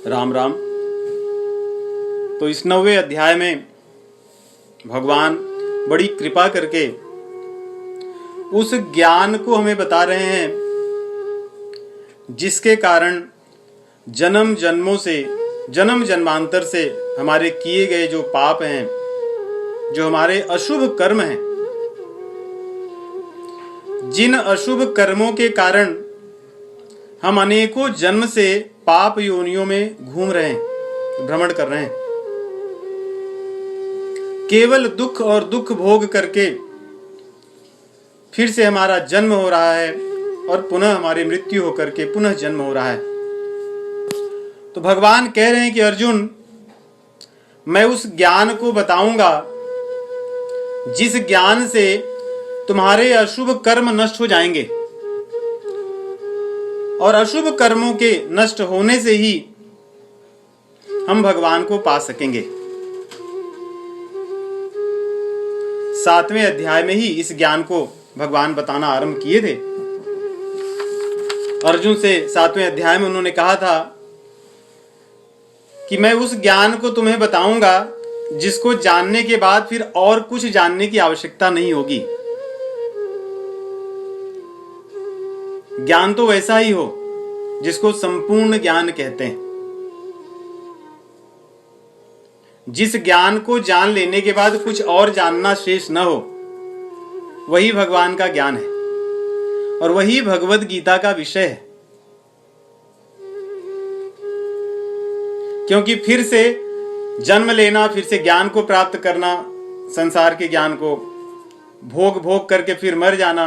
राम राम। तो इस 9वें अध्याय में भगवान बड़ी कृपा करके उस ज्ञान को हमें बता रहे हैं जिसके कारण जन्म जन्मांतर से हमारे किए गए जो पाप हैं, जो हमारे अशुभ कर्म हैं, जिन अशुभ कर्मों के कारण हम अनेकों जन्म से पाप योनियों में घूम रहे हैं, भ्रमण कर रहे हैं, केवल दुख और दुख भोग करके फिर से हमारा जन्म हो रहा है और पुनः हमारी मृत्यु होकर के पुनः जन्म हो रहा है। तो भगवान कह रहे हैं कि अर्जुन, मैं उस ज्ञान को बताऊंगा जिस ज्ञान से तुम्हारे अशुभ कर्म नष्ट हो जाएंगे और अशुभ कर्मों के नष्ट होने से ही हम भगवान को पा सकेंगे। 7वें अध्याय में ही इस ज्ञान को भगवान बताना आरंभ किए थे। अर्जुन से 7वें अध्याय में उन्होंने कहा था कि मैं उस ज्ञान को तुम्हें बताऊंगा जिसको जानने के बाद फिर और कुछ जानने की आवश्यकता नहीं होगी। ज्ञान तो वैसा ही हो जिसको संपूर्ण ज्ञान कहते हैं। जिस ज्ञान को जान लेने के बाद कुछ और जानना शेष न हो, वही भगवान का ज्ञान है और वही भगवद गीता का विषय है। क्योंकि फिर से जन्म लेना, फिर से ज्ञान को प्राप्त करना, संसार के ज्ञान को भोग करके फिर मर जाना,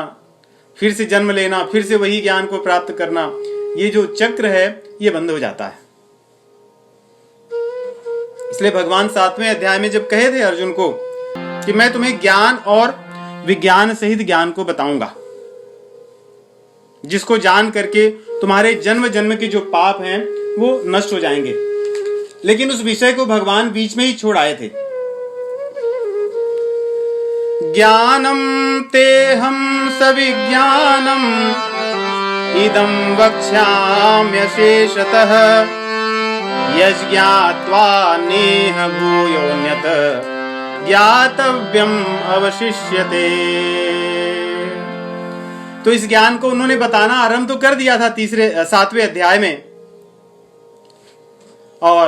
फिर से जन्म लेना, फिर से वही ज्ञान को प्राप्त करना, ये जो चक्र है ये बंद हो जाता है। इसलिए भगवान 7वें अध्याय में जब कहे थे अर्जुन को कि मैं तुम्हें ज्ञान और विज्ञान सहित ज्ञान को बताऊंगा जिसको जान करके तुम्हारे जन्म जन्म के जो पाप हैं वो नष्ट हो जाएंगे, लेकिन उस विषय को भगवान बीच में ही छोड़ आए थे। ज्ञानम तेहम सविज्ञानम इदं वक्ष्याम्यशेषतः यज्ञात्वा नेह भूयोऽन्यत् ज्ञातव्यम अवशिष्यते। तो इस ज्ञान को उन्होंने बताना आरंभ तो कर दिया था 7वें अध्याय में, और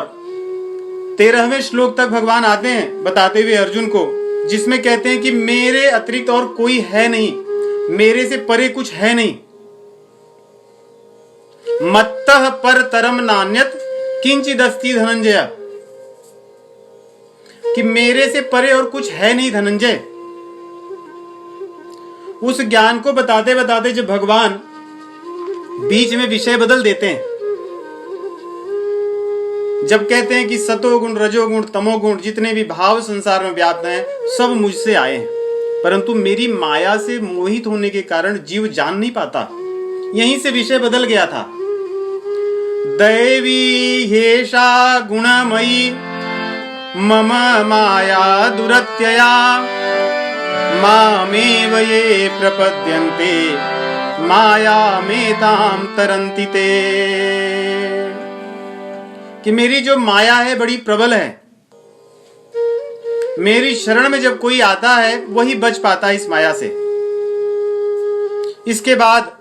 13वें श्लोक तक भगवान आते हैं बताते हुए अर्जुन को, जिसमें कहते हैं कि मेरे अतिरिक्त और कोई है नहीं, मेरे से परे कुछ है नहीं। मत्तः परतरम नान्यत् किंचिदस्ति धनंजय, कि मेरे से परे और कुछ है नहीं धनंजय। उस ज्ञान को बताते बताते जब भगवान बीच में विषय बदल देते हैं, जब कहते हैं कि सतोगुण, रजोगुण, तमोगुण जितने भी भाव संसार में व्याप्त हैं सब मुझसे आए हैं, परंतु मेरी माया से मोहित होने के कारण जीव जान नहीं पाता। यहीं से विषय बदल गया था। दैवी हेषा गुणमयी मम माया दुरत्यया मामेव ये प्रपद्यन्ते मायामेतां तरन्ति ते। कि मेरी जो माया है बड़ी प्रबल है, मेरी शरण में जब कोई आता है वही बच पाता है इस माया से। इसके बाद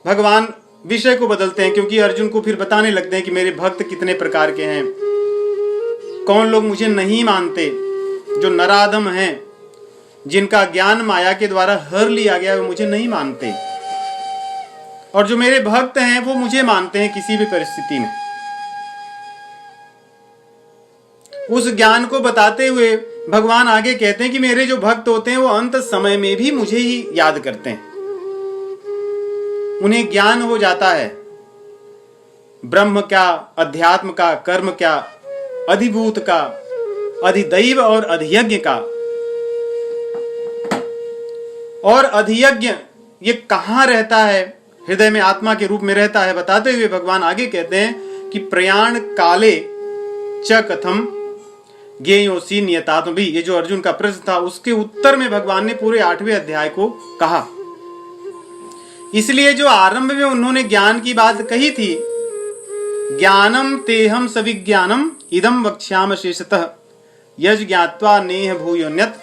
भगवान विषय को बदलते हैं, क्योंकि अर्जुन को फिर बताने लगते हैं कि मेरे भक्त कितने प्रकार के हैं, कौन लोग मुझे नहीं मानते, जो नराधम हैं, जिनका ज्ञान माया के द्वारा हर लिया गया वो मुझे नहीं मानते, और जो मेरे भक्त हैं वो मुझे मानते हैं किसी भी परिस्थिति में। उस ज्ञान को बताते हुए भगवान आगे कहते हैं कि मेरे जो भक्त होते हैं वो अंत समय में भी मुझे ही याद करते हैं। उन्हें ज्ञान हो जाता है ब्रह्म क्या, अध्यात्म का, कर्म क्या, अधिभूत का, अधिदैव और अधियज्ञ का। और अधियज्ञ ये कहां रहता है? हृदय में आत्मा के रूप में रहता है। बताते हुए भगवान आगे कहते हैं कि प्रयाण काले च कथम ज्ञेयोसी नियतात्म भी। ये जो अर्जुन का प्रश्न था उसके उत्तर में भगवान ने पूरे 8वें अध्याय को कहा। इसलिए जो आरंभ में उन्होंने ज्ञान की बात कही थी ज्ञानम तेहम सविज्ञानम इदम वक्ष्याम शेषतः यज ज्ञात्वा नेह भूयोन्यत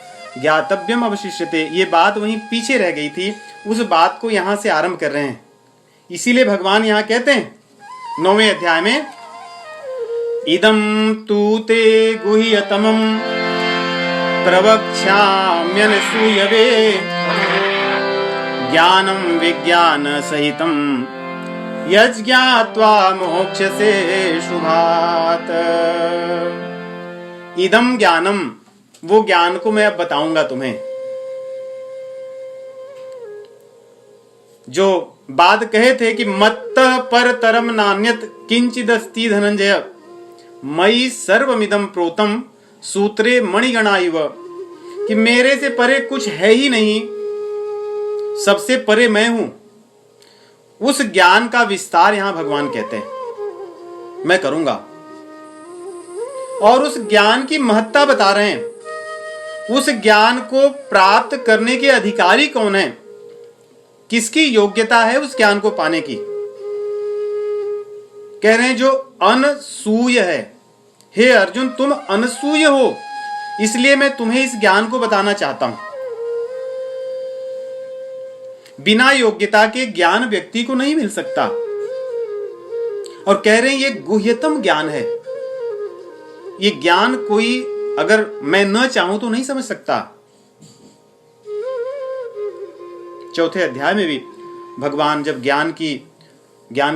ज्ञातव्यम अवशिष्यते। ये बात वहीं पीछे रह गई थी, उस बात को यहां से आरंभ कर रहे हैं। इसीलिए भगवान यहां कहते हैं 9वें अध्याय में, इदम तू ते गुह्यतमं प्रवक्ष्याम्यनसूयवे ज्ञानम विज्ञान सहितम यज्ञात्वा मोक्षसे शुभात्। इदम ज्ञानम, वो ज्ञान को मैं अब बताऊंगा तुम्हें। जो बात कहे थे कि मत्तः परतरम नान्यत किंचिदस्ति धनंजय मयि सर्वमिदं प्रोतम सूत्रे मणिगणा इव, कि मेरे से परे कुछ है ही नहीं, सबसे परे मैं हूं। उस ज्ञान का विस्तार यहां भगवान कहते हैं मैं करूंगा, और उस ज्ञान की महत्ता बता रहे हैं। उस ज्ञान को प्राप्त करने के अधिकारी कौन है, किसकी योग्यता है उस ज्ञान को पाने की। कह रहे हैं जो अनसूय है। हे अर्जुन, तुम अनसूय हो, इसलिए मैं तुम्हें इस ज्ञान को बताना चाहता हूं। बिना योग्यता के ज्ञान व्यक्ति को नहीं मिल सकता, और कह रहे हैं ये गुह्यतम ज्ञान है। ये ज्ञान कोई अगर मैं न चाहूं तो नहीं समझ सकता। चौथे अध्याय में भी भगवान जब ज्ञान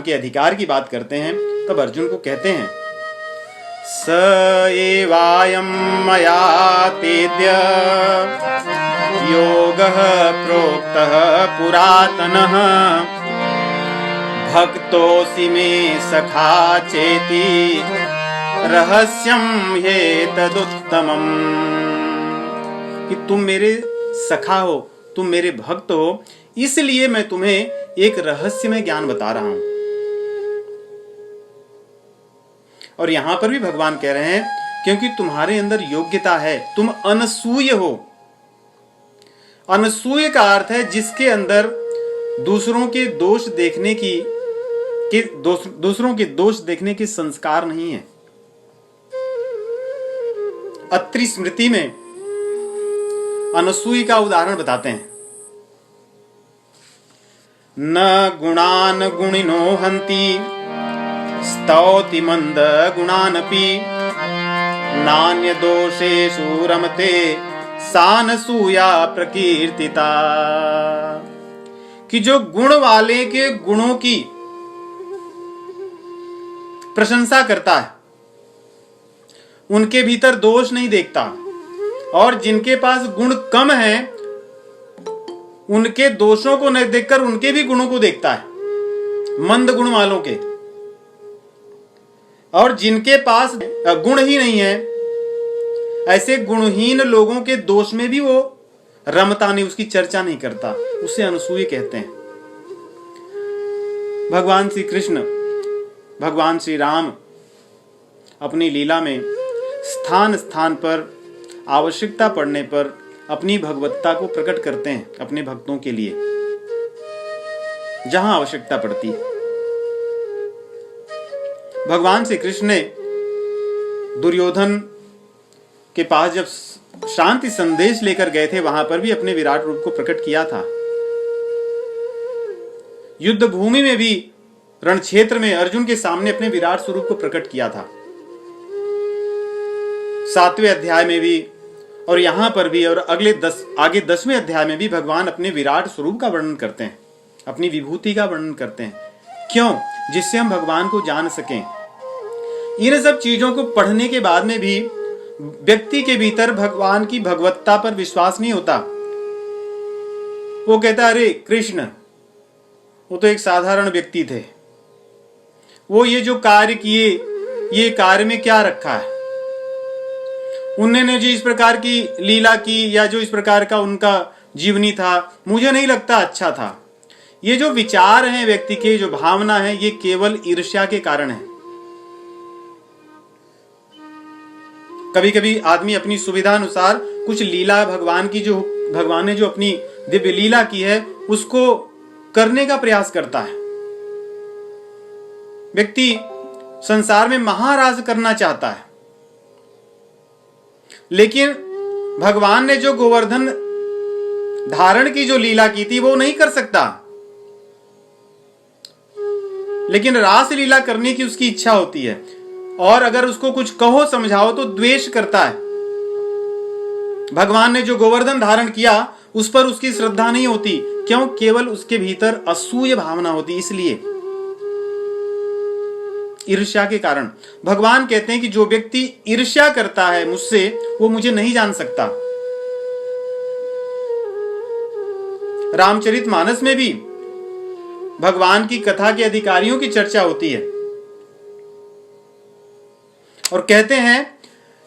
के अधिकार की बात करते हैं तब अर्जुन को कहते हैं, स एवायं मया तेद्य योगः प्रोक्तः पुरातनः भक्तोऽसि मे सखा चेति रहस्यं ह्येतदुत्तमम्। कि तुम मेरे सखा हो, तुम मेरे भक्त हो, इसलिए मैं तुम्हें एक रहस्यमय ज्ञान बता रहा हूं। और यहां पर भी भगवान कह रहे हैं क्योंकि तुम्हारे अंदर योग्यता है, तुम अनसूय हो। अनसूय का अर्थ है जिसके अंदर दूसरों के दोष देखने के संस्कार नहीं है। अत्रि स्मृति में अनसूय का उदाहरण बताते हैं, न गुणान गुणिनो हन्ति स्तौति मंद गुणानपि नान्य दोषेषु रमते सानसूया प्रकीर्तिता। कि जो गुण वाले के गुणों की प्रशंसा करता है, उनके भीतर दोष नहीं देखता, और जिनके पास गुण कम है उनके दोषों को न देखकर उनके भी गुणों को देखता है, मंद गुण वालों के। और जिनके पास गुण ही नहीं है, ऐसे गुणहीन लोगों के दोष में भी वो रमता नहीं, उसकी चर्चा नहीं करता, उसे अनसूय कहते हैं। भगवान श्री कृष्ण, भगवान श्री राम अपनी लीला में स्थान स्थान पर आवश्यकता पड़ने पर अपनी भगवत्ता को प्रकट करते हैं अपने भक्तों के लिए, जहां आवश्यकता पड़ती है। भगवान श्री कृष्ण ने दुर्योधन के पास जब शांति संदेश लेकर गए थे, वहां पर भी अपने विराट रूप को प्रकट किया था। युद्ध भूमि में भी, रण क्षेत्र में अर्जुन के सामने अपने विराट स्वरूप को प्रकट किया था। 7वें अध्याय में भी, और यहां पर भी, और आगे 10वें अध्याय में भी भगवान अपने विराट स्वरूप का वर्णन करते हैं, अपनी विभूति का वर्णन करते हैं। क्यों? जिससे हम भगवान को जान सकें। इन सब चीजों को पढ़ने के बाद में भी व्यक्ति के भीतर भगवान की भगवत्ता पर विश्वास नहीं होता। वो कहता, अरे कृष्ण, वो तो एक साधारण व्यक्ति थे, वो ये जो कार्य किए, ये कार्य में क्या रखा है? उन्होंने जो इस प्रकार की लीला की, या जो इस प्रकार का उनका जीवनी था, मुझे नहीं लगता अच्छा था। ये जो विचार हैं व्यक्ति के, जो भावना है, ये केवल ईर्ष्या के कारण है। कभी कभी आदमी अपनी सुविधा अनुसार कुछ लीला भगवान ने जो अपनी दिव्य लीला की है, उसको करने का प्रयास करता है। व्यक्ति संसार में महाराज करना चाहता है, लेकिन भगवान ने जो गोवर्धन धारण की जो लीला की थी वो नहीं कर सकता, लेकिन रास लीला करने की उसकी इच्छा होती है। और अगर उसको कुछ कहो समझाओ तो द्वेष करता है। भगवान ने जो गोवर्धन धारण किया उस पर उसकी श्रद्धा नहीं होती। क्यों? केवल उसके भीतर असूय भावना होती, इसलिए ईर्ष्या के कारण। भगवान कहते हैं कि जो व्यक्ति ईर्ष्या करता है मुझसे, वो मुझे नहीं जान सकता। रामचरितमानस में भी भगवान की कथा के अधिकारियों की चर्चा होती है और कहते हैं,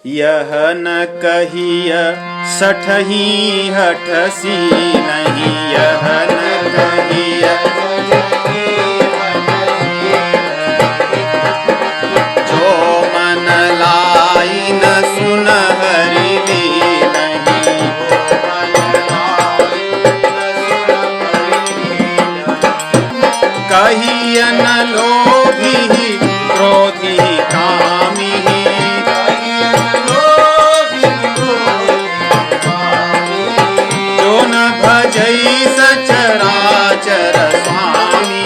यह न कहिय सठही हठसी नहीं, यह न कहिय जो मन लाई न सुन हरि लीलहि, कहिय न लोभी क्रोधी कामी, जो न भजई सचराचर स्वामी,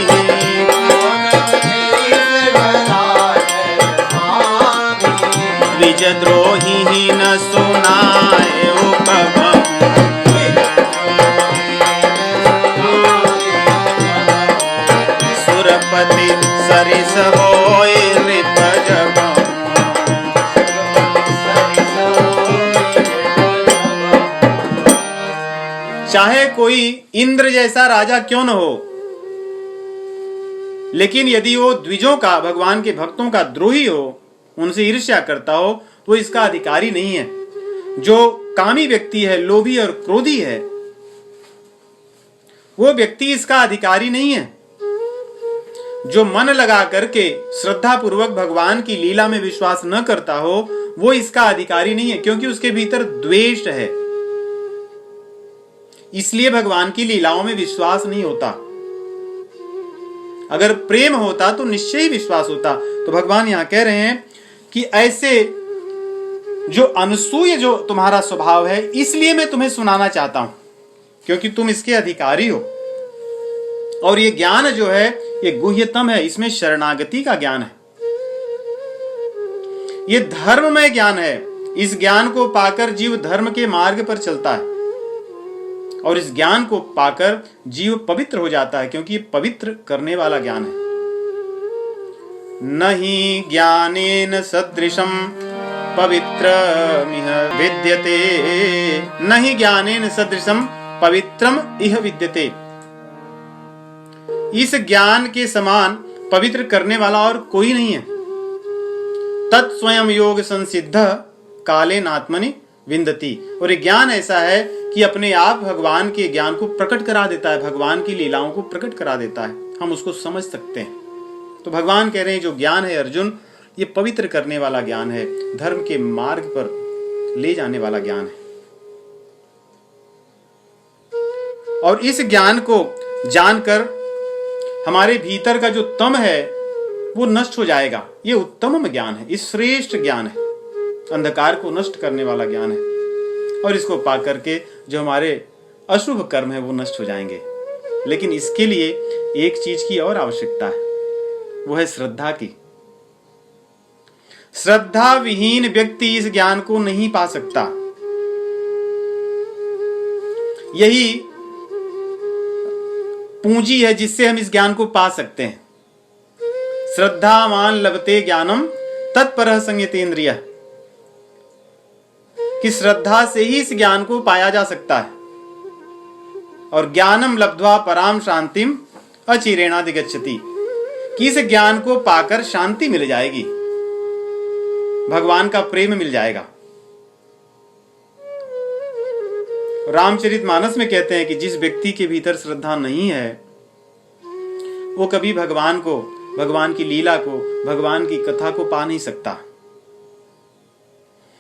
द्विजद्रोही न सुनाए कबहु, सुरपति सरिस होय नृप जबहु। चाहे कोई इंद्र जैसा राजा क्यों न हो, लेकिन यदि वो द्विजों का, भगवान के भक्तों का द्रोही हो, उनसे ईर्ष्या करता हो, वो इसका अधिकारी नहीं है। जो कामी व्यक्ति है, लोभी और क्रोधी है, वो व्यक्ति इसका अधिकारी नहीं है। जो मन लगा करके श्रद्धा पूर्वक भगवान की लीला में विश्वास न करता हो, वो इसका अधिकारी नहीं है, क्योंकि उसके भीतर द्वेष है। इसलिए भगवान की लीलाओं में विश्वास नहीं होता। अगर प्रेम होता तो निश्चय ही विश्वास होता। तो भगवान यहां कह रहे हैं कि ऐसे जो अनसूय जो तुम्हारा स्वभाव है, इसलिए मैं तुम्हें सुनाना चाहता हूं, क्योंकि तुम इसके अधिकारी हो। और ये ज्ञान जो है ये गुह्यतम है, इसमें शरणागति का ज्ञान है, ये धर्ममय ज्ञान है। इस ज्ञान को पाकर जीव धर्म के मार्ग पर चलता है और इस ज्ञान को पाकर जीव पवित्र हो जाता है, क्योंकि ये पवित्र करने वाला ज्ञान है। नहीं ज्ञानेन सदृशम पवित्रमिह विद्यते, नहीं ज्ञानेन सदृशम पवित्रम इह विद्यते। इस ज्ञान के समान पवित्र करने वाला और कोई नहीं है। तत्स्वयं योग संसिद्ध कालेन आत्मनि विन्दति। और ये ज्ञान ऐसा है कि अपने आप भगवान के ज्ञान को प्रकट करा देता है, भगवान की लीलाओं को प्रकट करा देता है, हम उसको समझ सकते हैं। तो भगवान कह रहे हैं जो ज्ञान है अर्जुन, ये पवित्र करने वाला ज्ञान है, धर्म के मार्ग पर ले जाने वाला ज्ञान है। और इस ज्ञान को जानकर हमारे भीतर का जो तम है वो नष्ट हो जाएगा। ये उत्तम ज्ञान है, ये श्रेष्ठ ज्ञान है, अंधकार को नष्ट करने वाला ज्ञान है। और इसको पा करके जो हमारे अशुभ कर्म है वो नष्ट हो जाएंगे। लेकिन इसके लिए एक चीज की और आवश्यकता है, वो है श्रद्धा की। श्रद्धा विहीन व्यक्ति इस ज्ञान को नहीं पा सकता। यही पूंजी है जिससे हम इस ज्ञान को पा सकते हैं। श्रद्धावान लभते ज्ञानम तत्परः संयतेन्द्रिय, कि श्रद्धा से ही इस ज्ञान को पाया जा सकता है। और ज्ञानम लब्ध्वा पराम शांतिम अचिरेणाधिगच्छति, कि इस ज्ञान को पाकर शांति मिल जाएगी, भगवान का प्रेम मिल जाएगा। रामचरितमानस में कहते हैं कि जिस व्यक्ति के भीतर श्रद्धा नहीं है वो कभी भगवान को, भगवान की लीला को, भगवान की कथा को पा नहीं सकता।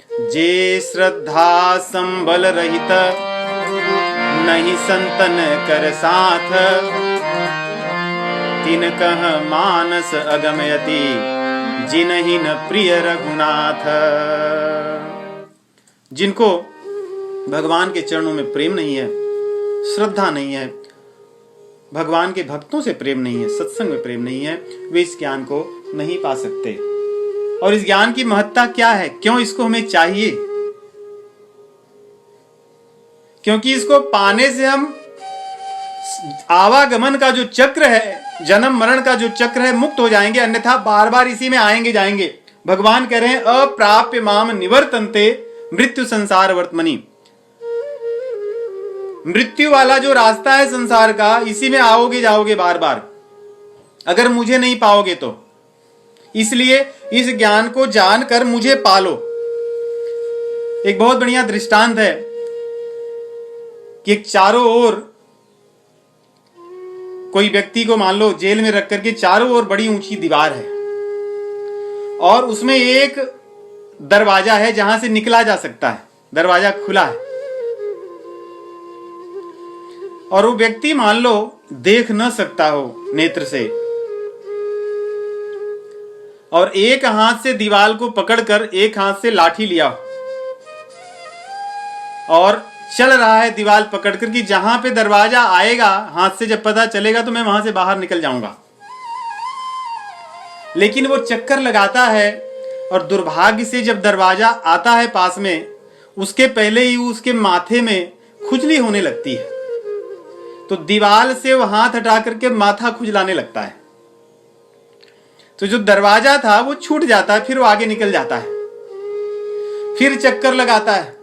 जे श्रद्धा संबल रहित नहीं संतन कर साथ, तिन कह मानस अगमयति जिन्हि न प्रिय रघुनाथ। जिनको भगवान के चरणों में प्रेम नहीं है, श्रद्धा नहीं है, भगवान के भक्तों से प्रेम नहीं है, सत्संग में प्रेम नहीं है, वे इस ज्ञान को नहीं पा सकते। और इस ज्ञान की महत्ता क्या है, क्यों इसको हमें चाहिए? क्योंकि इसको पाने से हम आवागमन का जो चक्र है, जन्म मरण का जो चक्र है, मुक्त हो जाएंगे, अन्यथा बार बार इसी में आएंगे जाएंगे। भगवान कह रहे हैं अप्राप्य माम निवर्तन्ते मृत्यु संसार वर्तमनि। मृत्यु वाला जो रास्ता है संसार का, इसी में आओगे जाओगे बार बार, अगर मुझे नहीं पाओगे तो। इसलिए इस ज्ञान को जानकर मुझे पालो। एक बहुत बढ़िया दृष्टांत है कि एक चारों ओर कोई व्यक्ति को मान लो जेल में रख करके चारों ओर बड़ी ऊंची दीवार है और उसमें एक दरवाजा है जहां से निकला जा सकता है, दरवाजा खुला है। और वो व्यक्ति मान लो देख न सकता हो नेत्र से, और एक हाथ से दीवार को पकड़कर एक हाथ से लाठी लिया और चल रहा है दीवार पकड़कर कि जहां पे दरवाजा आएगा, हाथ से जब पता चलेगा तो मैं वहां से बाहर निकल जाऊंगा। लेकिन वो चक्कर लगाता है और दुर्भाग्य से जब दरवाजा आता है पास में, उसके पहले ही उसके माथे में खुजली होने लगती है। तो दीवार से वो हाथ हटा करके माथा खुजलाने लगता है। तो जो दरवाजा था वो छूट जाता है, फिर वो आगे निकल जाता है, फिर चक्कर लगाता है।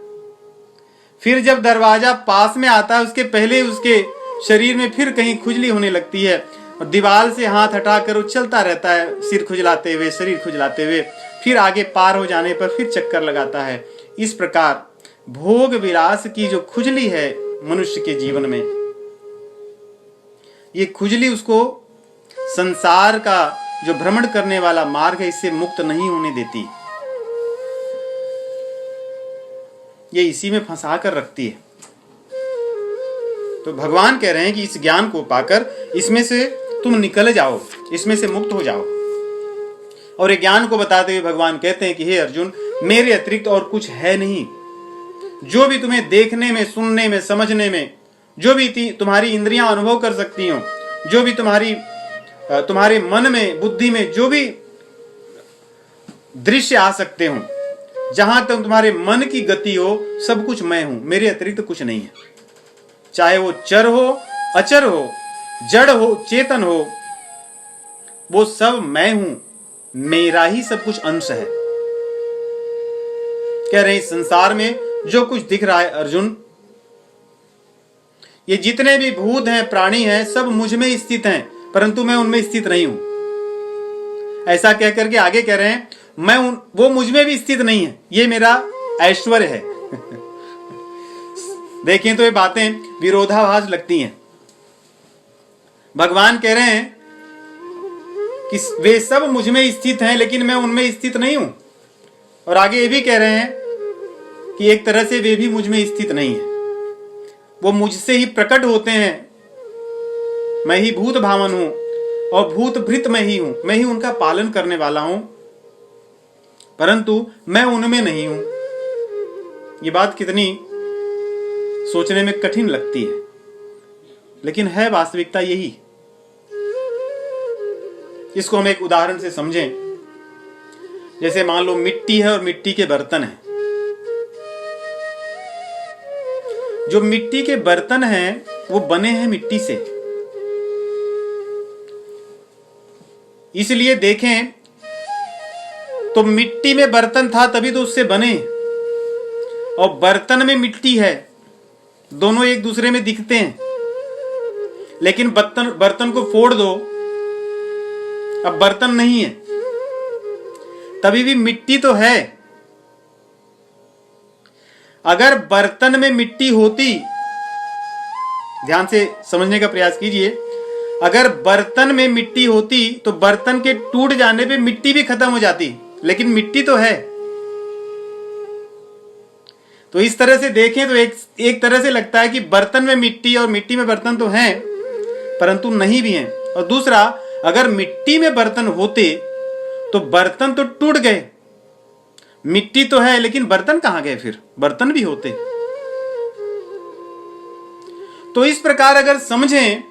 फिर जब दरवाजा पास में आता है, उसके पहले उसके शरीर में फिर कहीं खुजली होने लगती है और दीवार से हाथ हटाकर वो चलता रहता है, सिर खुजलाते हुए, शरीर खुजलाते हुए। फिर आगे पार हो जाने पर फिर चक्कर लगाता है। इस प्रकार भोग विलास की जो खुजली है मनुष्य के जीवन में, ये खुजली उसको संसार का जो भ्रमण करने वाला मार्ग है इससे मुक्त नहीं होने देती, ये इसी में फंसा कर रखती है। तो भगवान कह रहे हैं कि इस ज्ञान को पाकर इसमें से तुम निकल जाओ, इसमें से मुक्त हो जाओ। और ये ज्ञान को बताते हुए भगवान कहते हैं कि हे अर्जुन, मेरे अतिरिक्त और कुछ है नहीं। जो भी तुम्हें देखने में, सुनने में, समझने में, जो भी तुम्हारी इंद्रियां अनुभव कर सकती हो, जो भी तुम्हारे मन में, बुद्धि में जो भी दृश्य आ सकते हो, जहां तक तुम्हारे मन की गति हो, सब कुछ मैं हूं, मेरे अतिरिक्त कुछ नहीं है। चाहे वो चर हो, अचर हो, जड़ हो, चेतन हो, वो सब मैं हूं, मेरा ही सब कुछ अंश है। कह रहे इस संसार में जो कुछ दिख रहा है अर्जुन, ये जितने भी भूत हैं, प्राणी हैं, सब मुझ में स्थित हैं, परंतु मैं उनमें स्थित नहीं हूं। ऐसा कहकर के आगे कह रहे हैं वो मुझ में भी स्थित नहीं है, ये मेरा ऐश्वर्य है। देखें तो ये बातें विरोधाभास लगती हैं। भगवान कह रहे हैं कि वे सब मुझ में स्थित हैं लेकिन मैं उनमें स्थित नहीं हूं, और आगे ये भी कह रहे हैं कि एक तरह से वे भी मुझ में स्थित नहीं है, वो मुझसे ही प्रकट होते हैं। मैं ही भूत भावन हूं और भूत भृत मैं ही हूं, मैं ही उनका पालन करने वाला हूं, परंतु मैं उनमें नहीं हूं। ये बात कितनी सोचने में कठिन लगती है, लेकिन है वास्तविकता यही। इसको हम एक उदाहरण से समझें। जैसे मान लो मिट्टी है और मिट्टी के बर्तन हैं। जो मिट्टी के बर्तन हैं वो बने हैं मिट्टी से, इसलिए देखें तो मिट्टी में बर्तन था तभी तो उससे बने, और बर्तन में मिट्टी है, दोनों एक दूसरे में दिखते हैं। लेकिन बर्तन को फोड़ दो, अब बर्तन नहीं है, तभी भी मिट्टी तो है। अगर बर्तन में मिट्टी होती, ध्यान से समझने का प्रयास कीजिए, अगर बर्तन में मिट्टी होती तो बर्तन के टूट जाने पे मिट्टी भी खत्म हो जाती, लेकिन मिट्टी तो है। तो इस तरह से देखें तो एक तरह से लगता है कि बर्तन में मिट्टी और मिट्टी में बर्तन तो हैं, परंतु नहीं भी हैं। और दूसरा, अगर मिट्टी में बर्तन होते तो बर्तन तो टूट गए, मिट्टी तो है, लेकिन बर्तन कहां गए? फिर बर्तन भी होते। तो इस प्रकार अगर समझें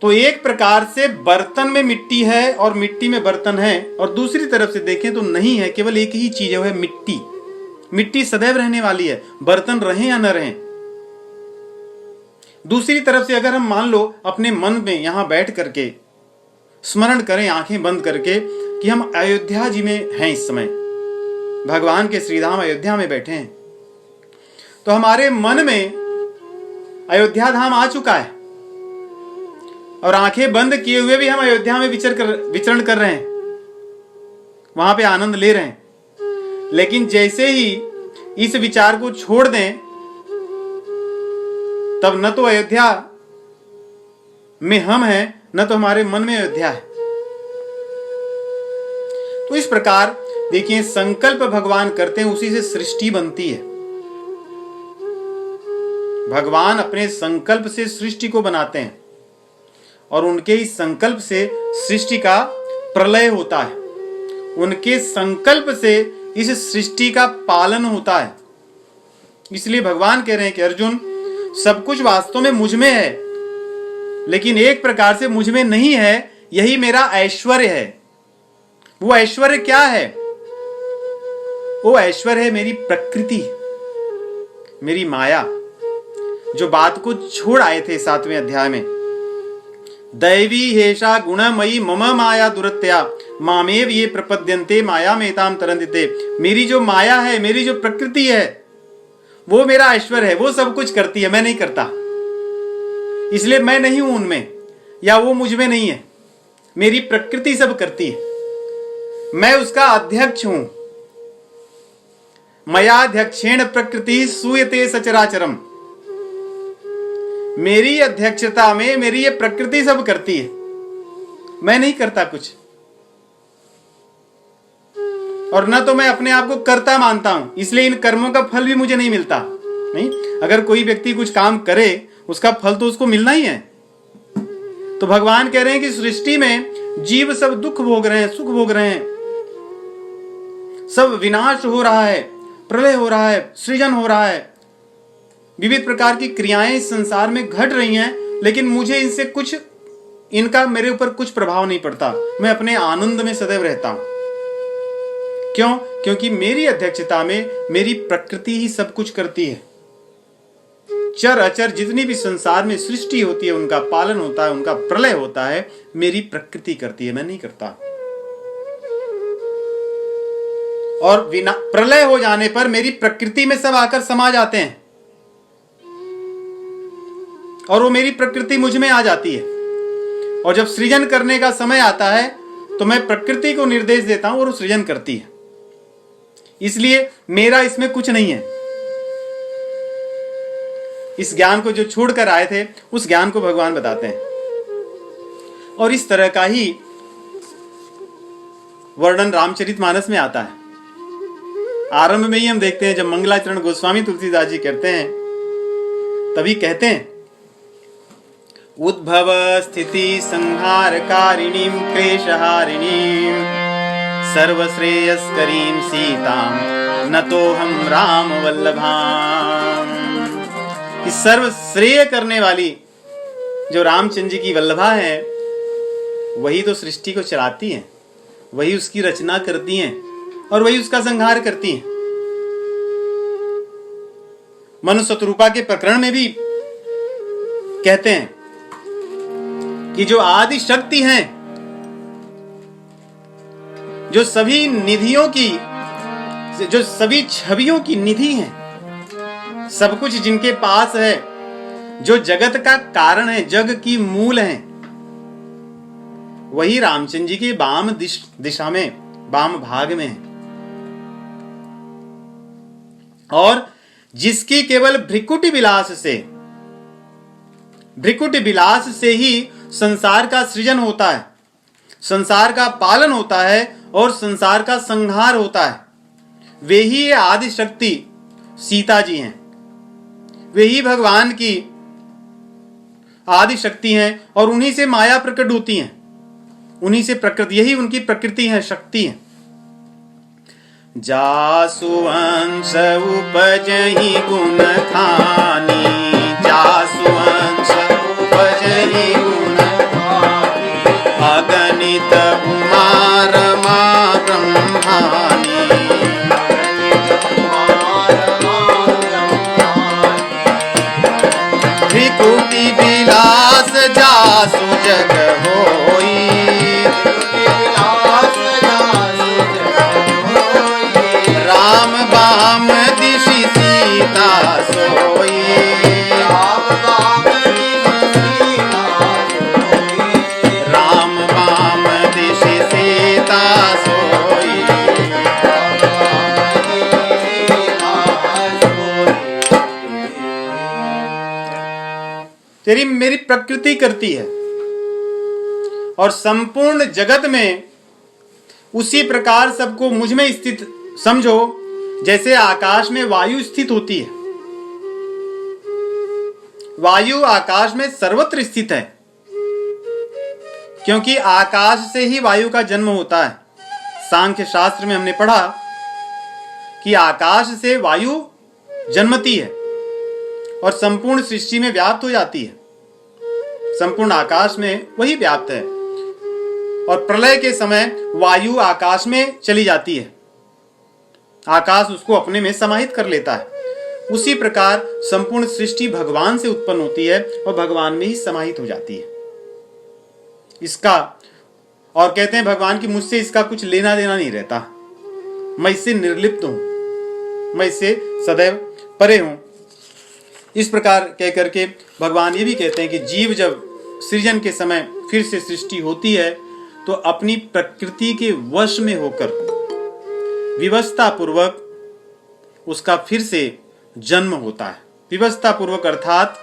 तो एक प्रकार से बर्तन में मिट्टी है और मिट्टी में बर्तन है, और दूसरी तरफ से देखें तो नहीं है, केवल एक ही चीज है, वो है मिट्टी। मिट्टी सदैव रहने वाली है, बर्तन रहें या न रहें। दूसरी तरफ से अगर हम मान लो अपने मन में यहां बैठ करके स्मरण करें आंखें बंद करके कि हम अयोध्या जी में हैं, इस समय भगवान के श्रीधाम अयोध्या में बैठे हैं, तो हमारे मन में अयोध्या धाम आ चुका है और आंखें बंद किए हुए भी हम अयोध्या में विचरण कर रहे हैं, वहां पे आनंद ले रहे हैं। लेकिन जैसे ही इस विचार को छोड़ दें, तब न तो अयोध्या में हम हैं, न तो हमारे मन में अयोध्या है। तो इस प्रकार देखिए, संकल्प भगवान करते हैं, उसी से सृष्टि बनती है। भगवान अपने संकल्प से सृष्टि को बनाते हैं और उनके इस संकल्प से सृष्टि का प्रलय होता है। उनके संकल्प से इस सृष्टि का पालन होता है। इसलिए भगवान कह रहे हैं कि अर्जुन, सब कुछ वास्तव में मुझ में है, लेकिन एक प्रकार से मुझ में नहीं है, यही मेरा ऐश्वर्य है। वो ऐश्वर्य क्या है? वो ऐश्वर्य है मेरी प्रकृति, मेरी माया, जो बात को छोड़ आए थे 7वें अध्याय में। दैवी हेषा गुणमयी मम माया दुरत्या मामेव ये प्रपद्यन्ते माया मेताम तरन्ते। मेरी जो माया है, मेरी जो प्रकृति है, वो मेरा ऐश्वर्य है, वो सब कुछ करती है, मैं नहीं करता। इसलिए मैं नहीं हूं उनमें, या वो मुझ में नहीं है, मेरी प्रकृति सब करती है, मैं उसका अध्यक्ष हूं। मयाध्यक्षेण प्रकृति सूयते सचराचरम। मेरी अध्यक्षता में मेरी ये प्रकृति सब करती है, मैं नहीं करता कुछ। और न तो मैं अपने आप को कर्ता मानता हूं, इसलिए इन कर्मों का फल भी मुझे नहीं मिलता। नहीं, अगर कोई व्यक्ति कुछ काम करे, उसका फल तो उसको मिलना ही है। तो भगवान कह रहे हैं कि सृष्टि में जीव सब दुख भोग रहे हैं, सुख भोग रहे हैं, सब विनाश हो रहा है, प्रलय हो रहा है, सृजन हो रहा है, विविध प्रकार की क्रियाएं इस संसार में घट रही हैं, लेकिन मुझे इनसे कुछ, इनका मेरे ऊपर कुछ प्रभाव नहीं पड़ता। मैं अपने आनंद में सदैव रहता हूं। क्यों? क्योंकि मेरी अध्यक्षता में मेरी प्रकृति ही सब कुछ करती है। चर अचर जितनी भी संसार में सृष्टि होती है, उनका पालन होता है, उनका प्रलय होता है, मेरी प्रकृति करती है, मैं नहीं करता। और बिना प्रलय हो जाने पर मेरी प्रकृति में सब आकर समा जाते हैं और वो मेरी प्रकृति मुझ में आ जाती है। और जब सृजन करने का समय आता है तो मैं प्रकृति को निर्देश देता हूं और वो सृजन करती है। इसलिए मेरा इसमें कुछ नहीं है। इस ज्ञान को जो छोड़कर आए थे, उस ज्ञान को भगवान बताते हैं। और इस तरह का ही वर्णन रामचरितमानस में आता है। आरंभ में ही हम देखते हैं, जब मंगलाचरण गोस्वामी तुलसीदास जी कहते हैं, तभी कहते हैं, उद्भव स्थिति संहारकारिणीं क्लेशहारिणीं सर्वश्रेयस्करीं सीतां नतोऽहं राम वल्लभाम्। इस सर्व श्रेय करने वाली जो रामचंद्र जी की वल्लभा है, वही तो सृष्टि को चलाती हैं, वही उसकी रचना करती हैं और वही उसका संहार करती हैं। मनु शतरूपा के प्रकरण में भी कहते हैं कि जो आदि शक्ति हैं, जो सभी निधियों की, जो सभी छवियों की निधि हैं, सब कुछ जिनके पास है, जो जगत का कारण है, जग की मूल है, वही रामचंद्र जी के वाम दिशा में, वाम भाग में है। और जिसकी केवल भ्रिकुटी विलास से ही संसार का सृजन होता है, संसार का पालन होता है और संसार का संहार होता है, वे ही आदि शक्ति सीता जी हैं, वे ही भगवान की आदि शक्ति हैं और उन्हीं से माया प्रकट होती हैं। उन्हीं से प्रकृति, यही उनकी प्रकृति है, शक्ति है। जासु अंश उपजहि गुण खानी, जासु अंश उपजहि गुण खानी, अगणित उमा रमा ब्रह्मानी, त्रिकुटी विलास जासु जग होई, राम बाम दिशि सीता सोई, राम बाम दिशि सीता सोई। तेरी मेरी प्रकृति करती है और संपूर्ण जगत में उसी प्रकार सबको मुझ में स्थित समझो जैसे आकाश में वायु स्थित होती है। वायु आकाश में सर्वत्र स्थित है, क्योंकि आकाश से ही वायु का जन्म होता है। सांख्य शास्त्र में हमने पढ़ा कि आकाश से वायु जन्मती है और संपूर्ण सृष्टि में व्याप्त हो जाती है। संपूर्ण आकाश में वही व्याप्त है और प्रलय के समय वायु आकाश में चली जाती है, आकाश उसको अपने में समाहित कर लेता है। उसी प्रकार संपूर्ण सृष्टि भगवान से उत्पन्न होती है और भगवान में ही समाहित हो जाती है। इसका और कहते हैं भगवान की मुझसे इसका कुछ लेना देना नहीं रहता, मैं इससे निर्लिप्त हूं, मैं इससे सदैव परे हूं। इस प्रकार कह करके भगवान ये भी कहते हैं कि जीव जब सृजन के समय फिर से सृष्टि होती है तो अपनी प्रकृति के वश में होकर विवस्था पूर्वक उसका फिर से जन्म होता है। विवस्था पूर्वक अर्थात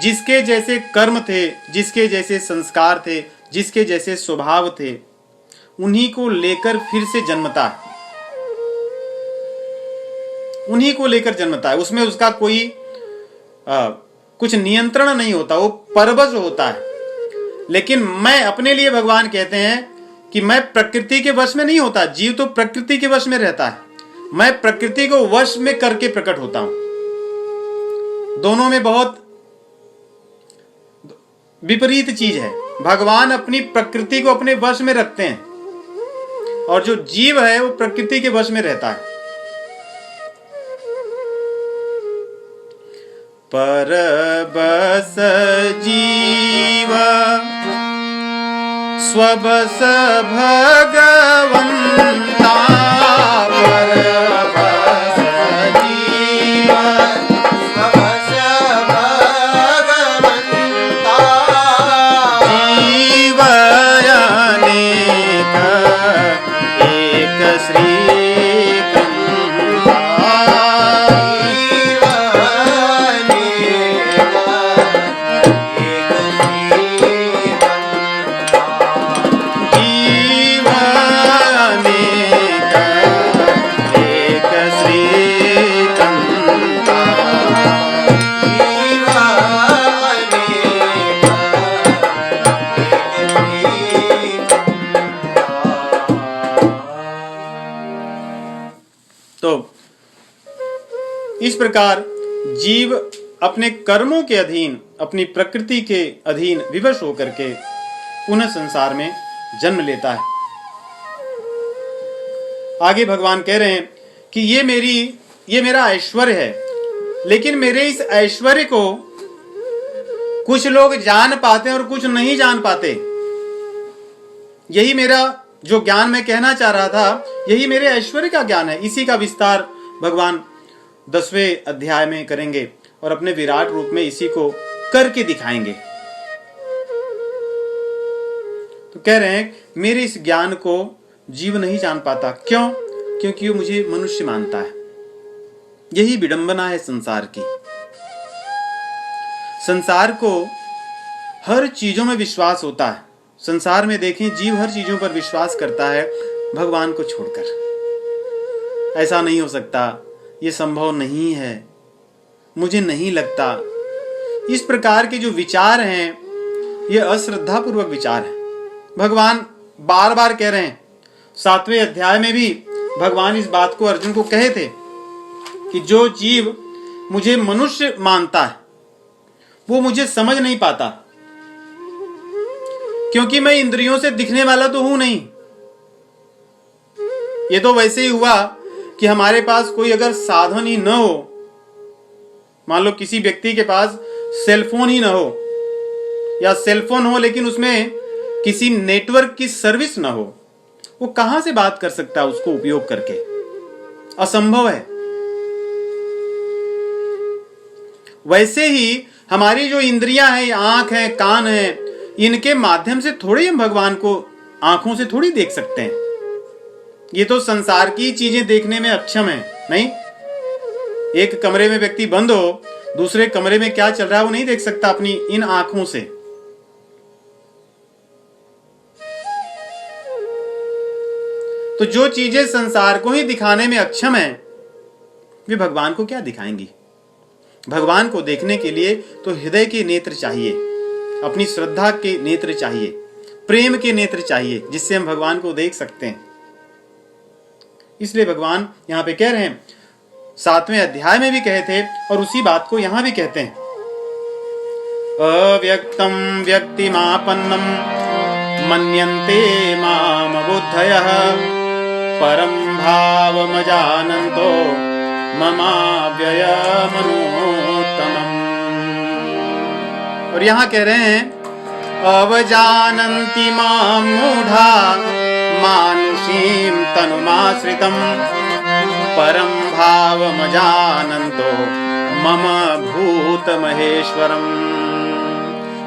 जिसके जैसे कर्म थे, जिसके जैसे संस्कार थे, जिसके जैसे स्वभाव थे, उन्हीं को लेकर फिर से जन्मता है, उन्हीं को लेकर जन्मता है। उसमें उसका कोई कुछ नियंत्रण नहीं होता, वो परवश होता है। लेकिन मैं अपने लिए भगवान कहते हैं कि मैं प्रकृति के वश में नहीं होता। जीव तो प्रकृति के वश में रहता है, मैं प्रकृति को वश में करके प्रकट होता हूं। दोनों में बहुत विपरीत चीज है। भगवान अपनी प्रकृति को अपने वश में रखते हैं और जो जीव है वो प्रकृति के वश में रहता है। परबस जीव स्वबस भगवंता, परबस जीव स्वबस भगवंता, जीव अनेक एक श्री इस प्रकार जीव अपने कर्मों के अधीन, अपनी प्रकृति के अधीन विवश होकर के पुनः संसार में जन्म लेता है। आगे भगवान कह रहे हैं कि ये मेरा ऐश्वर्य है, लेकिन मेरे इस ऐश्वर्य को कुछ लोग जान पाते हैं और कुछ नहीं जान पाते। यही मेरा जो ज्ञान मैं कहना चाह रहा था, यही मेरे ऐश्वर्य का ज्ञान है। इसी का विस्तार भगवान 10वें अध्याय में करेंगे और अपने विराट रूप में इसी को करके दिखाएंगे। तो कह रहे हैं मेरे इस ज्ञान को जीव नहीं जान पाता। क्यों? क्योंकि वो मुझे मनुष्य मानता है। यही विडंबना है संसार की। संसार को हर चीजों में विश्वास होता है। संसार में देखें, जीव हर चीजों पर विश्वास करता है भगवान को छोड़कर। ऐसा नहीं हो सकता, ये संभव नहीं है, मुझे नहीं लगता। इस प्रकार के जो विचार हैं, ये अश्रद्धापूर्वक विचार हैं। भगवान बार बार कह रहे हैं। 7वें अध्याय में भी भगवान इस बात को अर्जुन को कहे थे कि जो जीव मुझे मनुष्य मानता है वो मुझे समझ नहीं पाता, क्योंकि मैं इंद्रियों से दिखने वाला तो हूं नहीं। ये तो वैसे ही हुआ कि हमारे पास कोई अगर साधन ही न हो, मान लो किसी व्यक्ति के पास सेलफोन ही न हो, या सेलफोन हो लेकिन उसमें किसी नेटवर्क की सर्विस न हो, वो कहां से बात कर सकता है उसको उपयोग करके? असंभव है। वैसे ही हमारी जो इंद्रियां हैं, आंख है, कान है, इनके माध्यम से थोड़ी हम भगवान को आंखों से थोड़ी देख सकते हैं। ये तो संसार की चीजें देखने में अक्षम है। नहीं, एक कमरे में व्यक्ति बंद हो, दूसरे कमरे में क्या चल रहा है वो नहीं देख सकता अपनी इन आंखों से। तो जो चीजें संसार को ही दिखाने में अक्षम है, वे भगवान को क्या दिखाएंगी? भगवान को देखने के लिए तो हृदय के नेत्र चाहिए, अपनी श्रद्धा के नेत्र चाहिए, प्रेम के नेत्र चाहिए, जिससे हम भगवान को देख सकते हैं। इसलिए भगवान यहां पे कह रहे हैं, 7वें अध्याय में भी कहे थे और उसी बात को यहां भी कहते हैं। अव्यक्तम व्यक्तिमापन्नम मन्यन्ते माम बुद्धयः परम भावमजानन्तो ममाव्ययमनोत्तमम्। और यहां कह रहे हैं, अवजानन्ति मां मूढ़ा मानुषीं तनुमाश्रितम् परम भावमजानन्तो मम भूत महेश्वरम।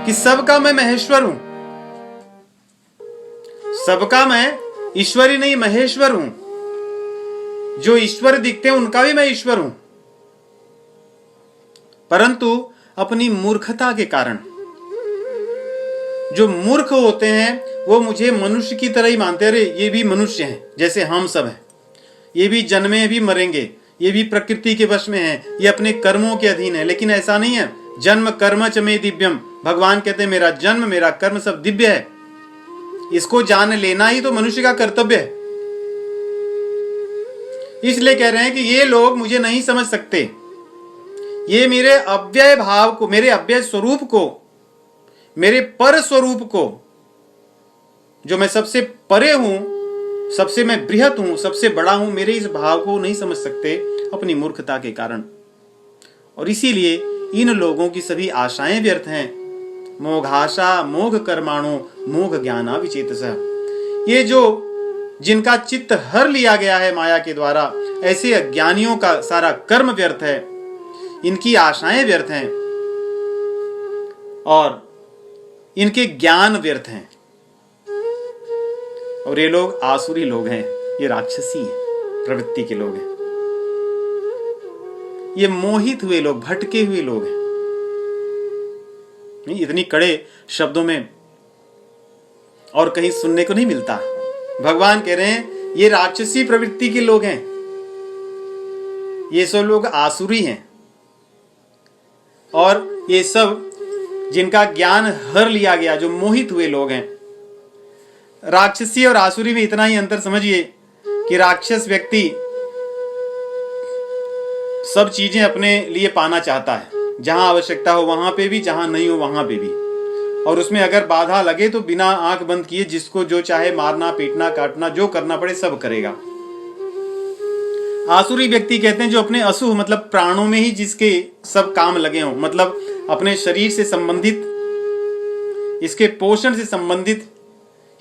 कि सबका मैं महेश्वर हूं, सबका मैं ईश्वर ही नहीं महेश्वर हूं। जो ईश्वर दिखते हैं उनका भी मैं ईश्वर हूं, परंतु अपनी मूर्खता के कारण जो मूर्ख होते हैं वो मुझे मनुष्य की तरह ही मानते हैं। अरे ये भी मनुष्य हैं जैसे हम सब हैं, ये भी जन्मे भी मरेंगे, ये भी प्रकृति के वश में है, ये अपने कर्मों के अधीन है। लेकिन ऐसा नहीं है। जन्म कर्म च मे दिव्यम, भगवान कहते हैं मेरा जन्म मेरा कर्म सब दिव्य है। इसको जान लेना ही तो मनुष्य का कर्तव्य है। इसलिए कह रहे हैं कि ये लोग मुझे नहीं समझ सकते, ये मेरे अव्यय भाव को, मेरे अव्यय स्वरूप को, मेरे पर स्वरूप को, जो मैं सबसे परे हूं, सबसे मैं बृहत हूं, सबसे बड़ा हूं, मेरे इस भाव को नहीं समझ सकते अपनी मूर्खता के कारण। और इसीलिए इन लोगों की सभी आशाएं व्यर्थ हैं। मोघाशा मोघ कर्माणो मोघ ज्ञाना विचेतसः। ये जो जिनका चित्त हर लिया गया है माया के द्वारा, ऐसे अज्ञानियों का सारा कर्म व्यर्थ है, इनकी आशाएं व्यर्थ हैं और इनके ज्ञान व्यर्थ हैं। और ये लोग आसुरी लोग हैं, ये राक्षसी प्रवृत्ति के लोग हैं, ये मोहित हुए लोग, भटके हुए लोग हैं। नहीं, इतनी कड़े शब्दों में और कहीं सुनने को नहीं मिलता। भगवान कह रहे हैं ये राक्षसी प्रवृत्ति के लोग हैं, ये सब लोग आसुरी हैं। और ये सब जिनका ज्ञान हर लिया गया, जो मोहित हुए लोग हैं। राक्षसी और आसुरी में इतना ही अंतर समझिए कि राक्षस व्यक्ति सब चीजें अपने लिए पाना चाहता है, जहां आवश्यकता हो वहां पे भी, जहां नहीं हो वहां पे भी। और उसमें अगर बाधा लगे तो बिना आंख बंद किए जिसको जो चाहे मारना, पीटना, काटना, जो करना पड़े सब करेगा। आसुरी व्यक्ति कहते हैं जो अपने असुह मतलब प्राणों में ही जिसके सब काम लगे हों, मतलब अपने शरीर से संबंधित, इसके पोषण से संबंधित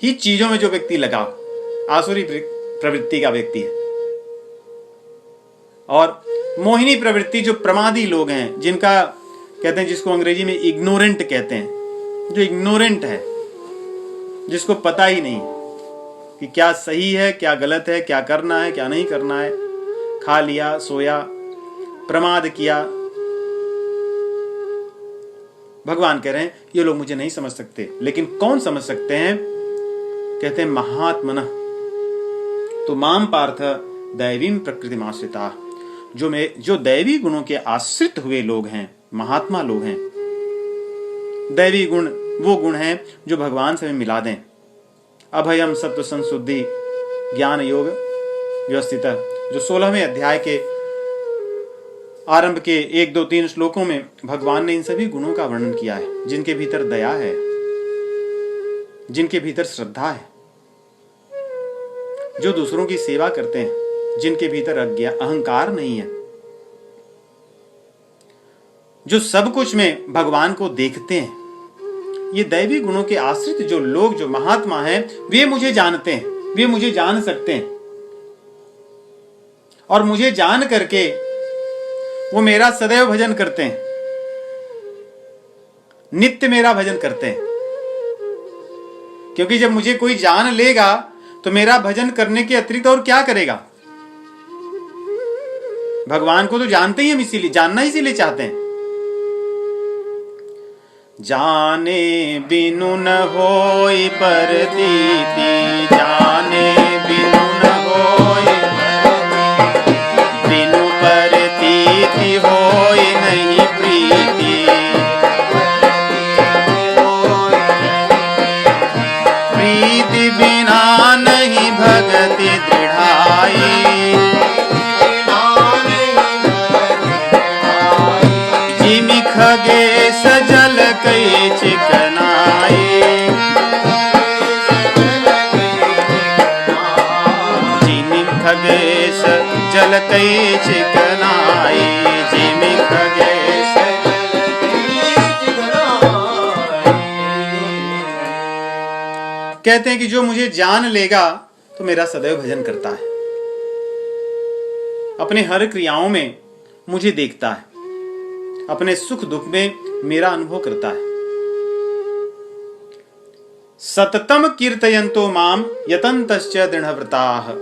ही चीजों में जो व्यक्ति लगा, आसुरी प्रवृत्ति का व्यक्ति है। और मोहिनी प्रवृत्ति जो प्रमादी लोग हैं, जिनका कहते हैं, जिसको अंग्रेजी में इग्नोरेंट कहते हैं, जो इग्नोरेंट है, जिसको पता ही नहीं कि क्या सही है क्या गलत है, क्या करना है क्या नहीं करना है, खा लिया, सोया, प्रमाद किया। भगवान कह रहे हैं ये लोग मुझे नहीं समझ सकते। लेकिन कौन समझ सकते हैं? कहते हैं महात्मनः तो माम पार्थ दैवीं प्रकृतिमाश्रिता। जो दैवी गुणों के आश्रित हुए लोग हैं, महात्मा लोग हैं। दैवी गुण वो गुण हैं जो भगवान से मिला दें, अभयम सत्व संशुद्धि ज्ञान योग व्यवस्थित, जो 16वें अध्याय के आरंभ के 1, 2, 3 श्लोकों में भगवान ने इन सभी गुणों का वर्णन किया है, जिनके भीतर दया है, जिनके भीतर श्रद्धा है, जो दूसरों की सेवा करते हैं, जिनके भीतर अहंकार नहीं है, जो सब कुछ में भगवान को देखते हैं। ये दैवी गुणों के आश्रित जो लोग, जो महात्मा हैं, वे मुझे जानते हैं, वे मुझे जान सकते हैं, और मुझे जान करके वो मेरा सदैव भजन करते हैं, नित्य मेरा भजन करते हैं। क्योंकि जब मुझे कोई जान लेगा तो मेरा भजन करने के अतिरिक्त और क्या करेगा? भगवान को तो जानते ही हम, इसीलिए जानना इसीलिए चाहते हैं। जाने बिनु न होई परतीति, जाने बिनु न होई, बिनु परतीति होई नहीं प्रीति, प्रीति बिना नहीं भगति दृढ़ाई, जिमि खगेश जल कई चिकनाई, जिमि खगेश जल कई चिकनाई, जिमि खगेश कहते हैं कि जो मुझे जान लेगा तो मेरा सदैव भजन करता है, अपने हर क्रियाओं में मुझे देखता है, अपने सुख दुख में मेरा अनुभव करता है। सततम कीर्तयन्तो माम यतन्तश्च दृढ़व्रताः,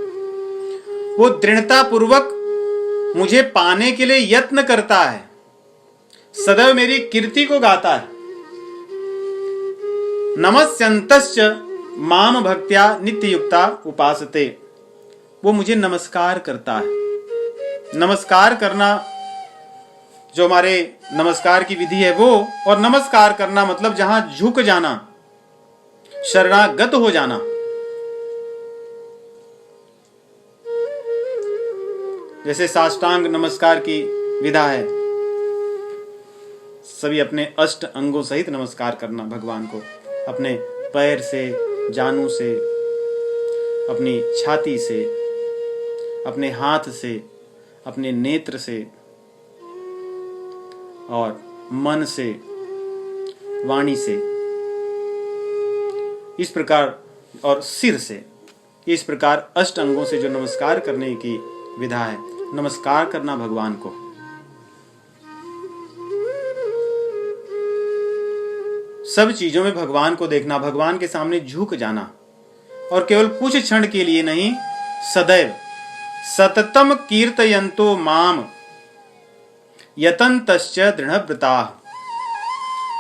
वो दृढ़ता पूर्वक मुझे पाने के लिए यत्न करता है, सदैव मेरी कीर्ति को गाता है। नमस्यन्तश्च माम भक्त्या नित्य युक्ता उपासते, वो मुझे नमस्कार करता है। नमस्कार करना जो हमारे नमस्कार की विधि है वो, और नमस्कार करना मतलब जहां झुक जाना, शरणागत हो जाना। जैसे साष्टांग नमस्कार की विधा है, सभी अपने अष्ट अंगों सहित नमस्कार करना भगवान को, अपने पैर से, जानू से, अपनी छाती से, अपने हाथ से, अपने नेत्र से, और मन से, वाणी से, इस प्रकार, और सिर से, इस प्रकार अष्ट अंगों से जो नमस्कार करने की विधा है, नमस्कार करना भगवान को। सब चीजों में भगवान को देखना, भगवान के सामने झुक जाना, और केवल कुछ क्षण के लिए नहीं, सदैव। सततम कीर्तयन्तो माम यतन्तश्च दृढ़व्रताः,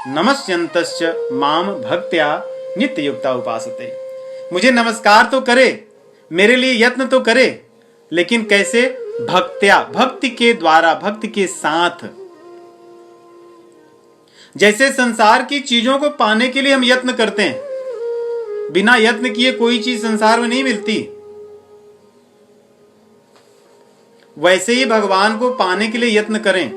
नमस्यन्तश्च माम भक्त्या नित्य युक्ता उपासते। मुझे नमस्कार तो करे, मेरे लिए यत्न तो करे, लेकिन कैसे? भक्त्या, भक्ति के द्वारा, भक्ति के साथ। जैसे संसार की चीजों को पाने के लिए हम यत्न करते हैं, बिना यत्न किए कोई चीज संसार में नहीं मिलती, वैसे ही भगवान को पाने के लिए यत्न करें।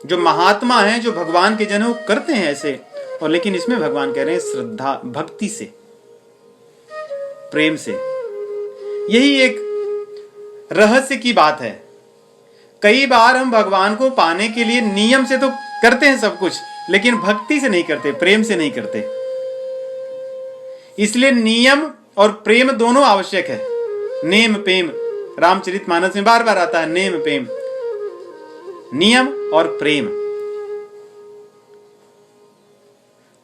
जो महात्मा हैं, जो भगवान के जन, वो करते हैं ऐसे, और लेकिन इसमें भगवान कह रहे हैं श्रद्धा, भक्ति से, प्रेम से। यही एक रहस्य की बात है। कई बार हम भगवान को पाने के लिए नियम से तो करते हैं सब कुछ, लेकिन भक्ति से नहीं करते, प्रेम से नहीं करते। इसलिए नियम और प्रेम दोनों आवश्यक है। नेम प्रेम, रामचरितमानस में बार बार आता है, नेम प्रेम, नियम और प्रेम।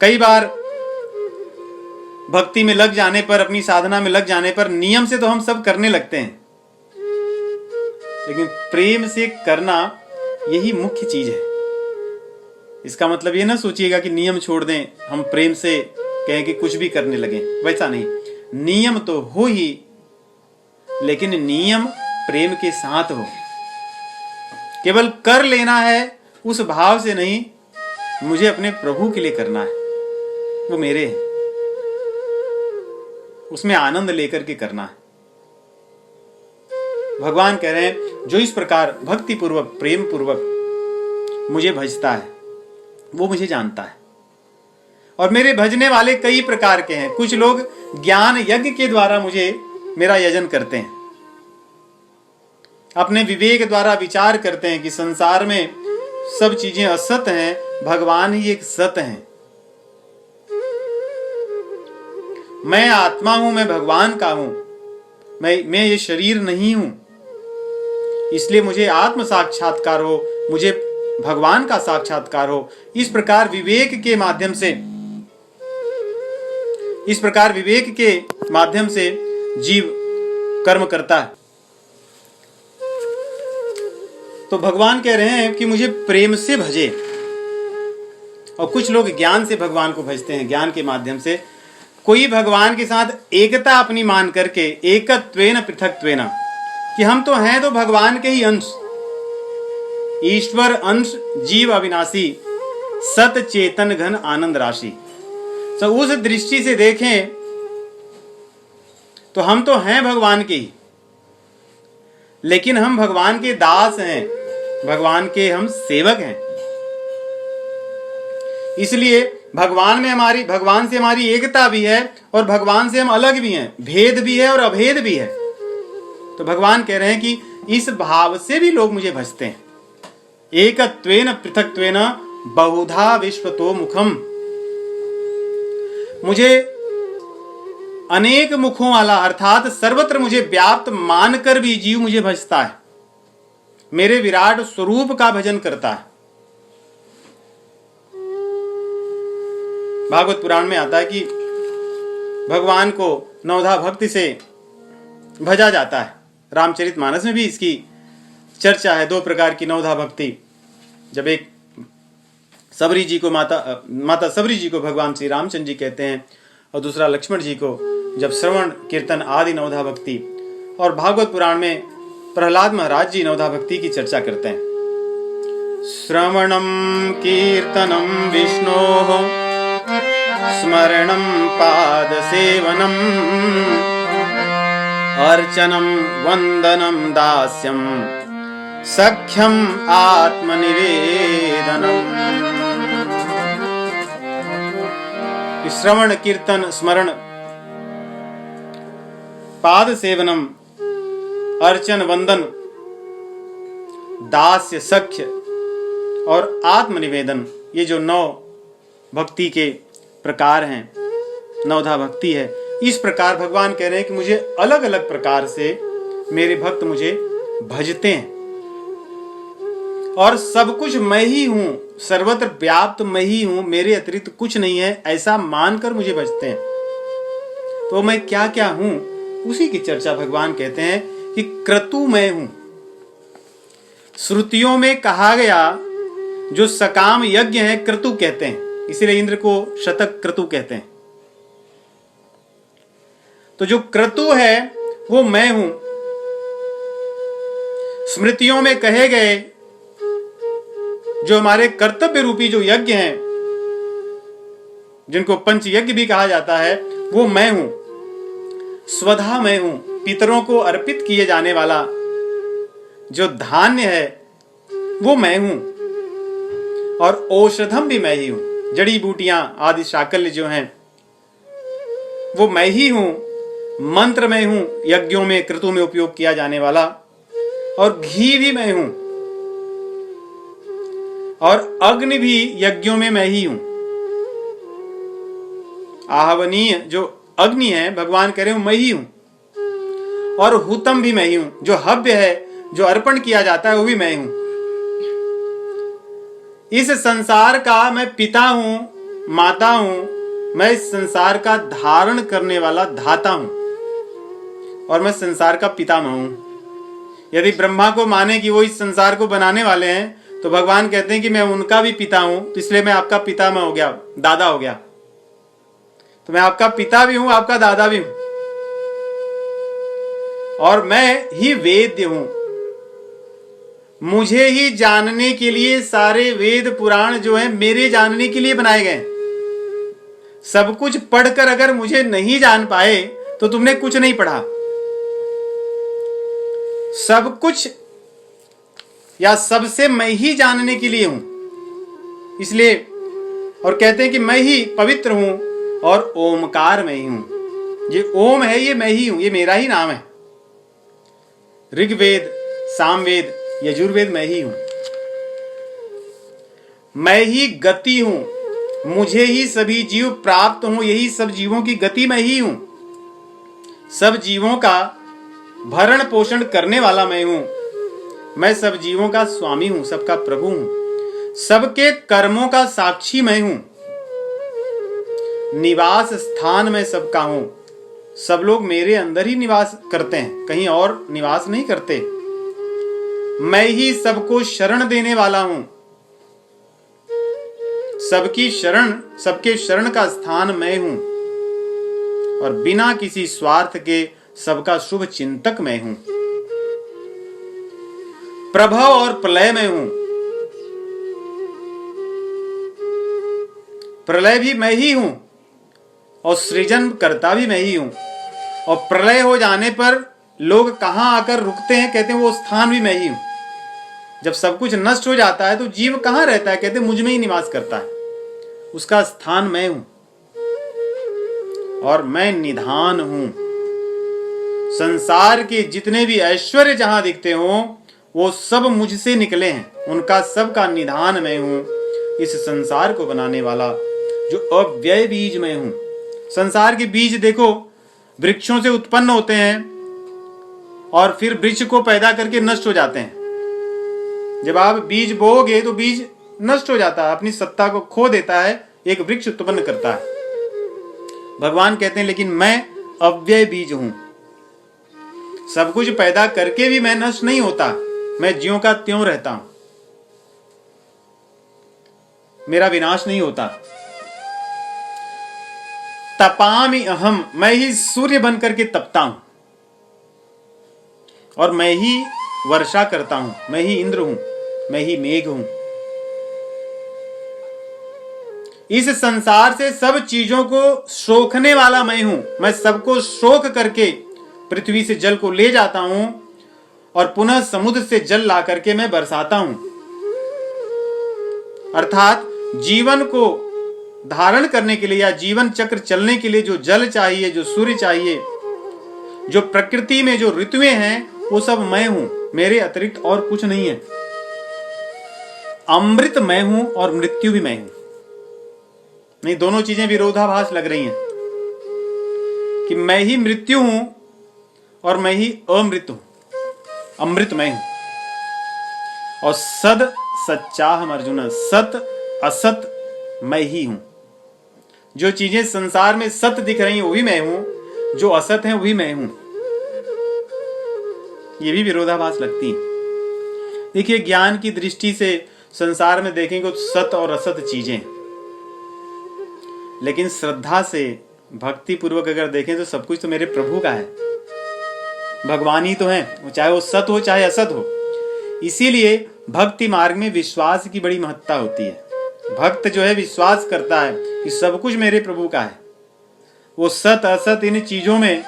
कई बार भक्ति में लग जाने पर, अपनी साधना में लग जाने पर, नियम से तो हम सब करने लगते हैं, लेकिन प्रेम से करना यही मुख्य चीज है। इसका मतलब ये ना सोचिएगा कि नियम छोड़ दें, हम प्रेम से कहें कि कुछ भी करने लगे, वैसा नहीं। नियम तो हो ही, लेकिन नियम प्रेम के साथ हो। केवल कर लेना है उस भाव से नहीं, मुझे अपने प्रभु के लिए करना है, वो मेरे हैं, उसमें आनंद लेकर के करना है। भगवान कह रहे हैं जो इस प्रकार भक्ति पूर्वक प्रेम पूर्वक मुझे भजता है वो मुझे जानता है। और मेरे भजने वाले कई प्रकार के हैं। कुछ लोग ज्ञान यज्ञ के द्वारा मुझे मेरा यजन करते हैं, अपने विवेक द्वारा विचार करते हैं कि संसार में सब चीजें असत हैं, भगवान ही एक सत हैं। मैं आत्मा हूं, मैं भगवान का हूं, मैं ये शरीर नहीं हूं, इसलिए मुझे आत्म साक्षात्कार हो, मुझे भगवान का साक्षात्कार हो। इस प्रकार विवेक के माध्यम से जीव कर्म करता है। तो भगवान कह रहे हैं कि मुझे प्रेम से भजे। और कुछ लोग ज्ञान से भगवान को भजते हैं, ज्ञान के माध्यम से। कोई भगवान के साथ एकता अपनी मान करके एकत्वेन पृथक्त्वेन, कि हम तो हैं तो भगवान के ही अंश, ईश्वर अंश, जीव अविनाशी, सत चेतन घन आनंद राशि। तो उस दृष्टि से देखें तो हम तो हैं भगवान के ही, लेकिन हम भगवान के दास हैं, भगवान के हम सेवक हैं। इसलिए भगवान से हमारी एकता भी है और भगवान से हम अलग भी हैं, भेद भी है और अभेद भी है। तो भगवान कह रहे हैं कि इस भाव से भी लोग मुझे भजते हैं। एकत्वेन पृथक्त्वेन बहुधा विश्वतो मुखम, मुझे अनेक मुखों वाला अर्थात सर्वत्र मुझे व्याप्त मानकर भी जीव मुझे भजता है, मेरे विराट स्वरूप का भजन करता है। भागवत पुराण में आता है कि भगवान को नवधा भक्ति से भजा जाता है। रामचरितमानस में भी इसकी चर्चा है। दो प्रकार की नवधा भक्ति, जब एक सबरी जी को माता सबरी जी को भगवान श्री रामचंद्र जी कहते हैं और दूसरा लक्ष्मण जी को, जब श्रवण कीर्तन आदि नवधा भक्ति। और भागवत पुराण में प्रहलाद महाराज जी नवधा भक्ति की चर्चा करते हैं। श्रवणम कीर्तनम विष्णोः स्मरणं पाद सेवनम अर्चनम वंदनम दास्यम सख्यम आत्मनिवेदनम। श्रवण कीर्तन स्मरण, पाद सेवनम, अर्चन वंदन, दास्य सख्य और आत्मनिवेदन, ये जो 9 भक्ति के प्रकार हैं, नवधा भक्ति है। इस प्रकार भगवान कह रहे हैं कि मुझे अलग अलग प्रकार से मेरे भक्त मुझे भजते हैं और सब कुछ मैं ही हूं, सर्वत्र व्याप्त मैं ही हूं, मेरे अतिरिक्त कुछ नहीं है, ऐसा मानकर मुझे भजते हैं। तो मैं क्या क्या हूं, उसी की चर्चा भगवान कहते हैं कि क्रतु मैं हूं। श्रुतियों में कहा गया जो सकाम यज्ञ है क्रतु कहते हैं, इसीलिए इंद्र को शतक क्रतु कहते हैं। तो जो क्रतु है वो मैं हूं। स्मृतियों में कहे गए जो हमारे कर्तव्य रूपी जो यज्ञ हैं, जिनको पंच यज्ञ भी कहा जाता है, वो मैं हूं। स्वधा मैं हूं, पितरों को अर्पित किए जाने वाला जो धान्य है वो मैं हूं। और औषधम भी मैं ही हूं, जड़ी बूटियां आदि शाकल्य जो हैं वो मैं ही हूं। मंत्र मैं हूं, यज्ञों में क्रतु में उपयोग किया जाने वाला। और घी भी मैं हूं और अग्नि भी यज्ञों में मैं ही हूं। आहवनीय जो अग्नि है भगवान कह रहे हो मैं ही हूं। और हुतम भी मैं ही हूं, जो हव्य है जो अर्पण किया जाता है वो भी मैं हूं। इस संसार का मैं पिता हूं, माता हूं, मैं इस संसार का धारण करने वाला धाता हूं और मैं संसार का पितामह हूं। यदि ब्रह्मा को माने कि वो इस संसार को बनाने वाले हैं तो भगवान कहते हैं कि मैं उनका भी पिता हूं, तो इसलिए मैं आपका पितामह हो गया, दादा हो गया। तो मैं आपका पिता भी हूं, आपका दादा भी हूं और मैं ही वेद्य हूं। मुझे ही जानने के लिए सारे वेद पुराण जो है मेरे जानने के लिए बनाए गए। सब कुछ पढ़कर अगर मुझे नहीं जान पाए तो तुमने कुछ नहीं पढ़ा। सब कुछ या सबसे मैं ही जानने के लिए हूं, इसलिए और कहते हैं कि मैं ही पवित्र हूं और ओमकार मैं ही हूं। ये ओम है, ये मैं ही हूं, ये मेरा ही नाम है। ऋग्वेद, सामवेद, यजुर्वेद मैं ही हूं। मैं ही गति हूं, मुझे ही सभी जीव प्राप्त हूं, यही सब जीवों की गति मैं ही हूं। सब जीवों का भरण पोषण करने वाला मैं हूं। मैं सब जीवों का स्वामी हूं, सबका प्रभु हूं। सबके कर्मों का साक्षी मैं हूं। निवास स्थान मैं सबका हूं। सब लोग मेरे अंदर ही निवास करते हैं, कहीं और निवास नहीं करते। मैं ही सबको शरण देने वाला हूं। सबकी शरण, सबके शरण का स्थान मैं हूं और बिना किसी स्वार्थ के सबका शुभ चिंतक मैं हूं। प्रभव और प्रलय में हूं। प्रलय भी मैं ही हूं और सृजन करता भी मैं ही हूं। और प्रलय हो जाने पर लोग कहां आकर रुकते हैं, कहते हैं वो स्थान भी मैं ही हूं। जब सब कुछ नष्ट हो जाता है तो जीव कहां रहता है, कहते हैं मुझ में ही निवास करता है, उसका स्थान मैं हूं और मैं निधान हूं। संसार के जितने भी ऐश्वर्य जहां दिखते हो वो सब मुझसे निकले हैं, उनका सबका निधान मैं हूं। इस संसार को बनाने वाला जो अव्यय बीज मैं हूं। संसार के बीज देखो वृक्षों से उत्पन्न होते हैं और फिर वृक्ष को पैदा करके नष्ट हो जाते हैं। जब आप बीज बोओगे तो बीज नष्ट हो जाता है, अपनी सत्ता को खो देता है, एक वृक्ष उत्पन्न करता है। भगवान कहते हैं लेकिन मैं अव्यय बीज हूं। सब कुछ पैदा करके भी मैं नष्ट नहीं होता, मैं ज्यों का त्यों रहता हूं, मेरा विनाश नहीं होता। तपामि अहम, मैं ही सूर्य बनकर के तपता हूं और मैं ही वर्षा करता हूं, मैं ही इंद्र हूं, मैं ही मेघ हूं। इस संसार से सब चीजों को सोखने वाला मैं हूं। मैं सबको सोख करके पृथ्वी से जल को ले जाता हूं और पुनः समुद्र से जल ला करके मैं बरसाता हूं। अर्थात जीवन को धारण करने के लिए या जीवन चक्र चलने के लिए जो जल चाहिए, जो सूर्य चाहिए, जो प्रकृति में जो ऋतुएं हैं, वो सब मैं हूं, मेरे अतिरिक्त और कुछ नहीं है। अमृत मैं हूं और मृत्यु भी मैं हूं। नहीं, दोनों चीजें विरोधाभास लग रही हैं कि मैं ही मृत्यु हूं और मैं ही अमृत हूं। अमृत मैं हूं और सद सच्चा हम अर्जुन, सत असत मैं ही हूं। जो चीजें संसार में सत्य दिख रही हैं वो भी मैं हूं, जो असत है वो भी मैं हूं। ये भी विरोधाभास लगती है। देखिए ज्ञान की दृष्टि से संसार में देखेंगे तो सत्य और असत चीजें, लेकिन श्रद्धा से भक्ति पूर्वक अगर देखें तो सब कुछ तो मेरे प्रभु का है, भगवान ही तो है, चाहे वो सत हो चाहे असत हो। इसीलिए भक्ति मार्ग में विश्वास की बड़ी महत्ता होती है। भक्त जो है विश्वास करता है कि सब कुछ मेरे प्रभु का है। वो सत असत इन चीजों में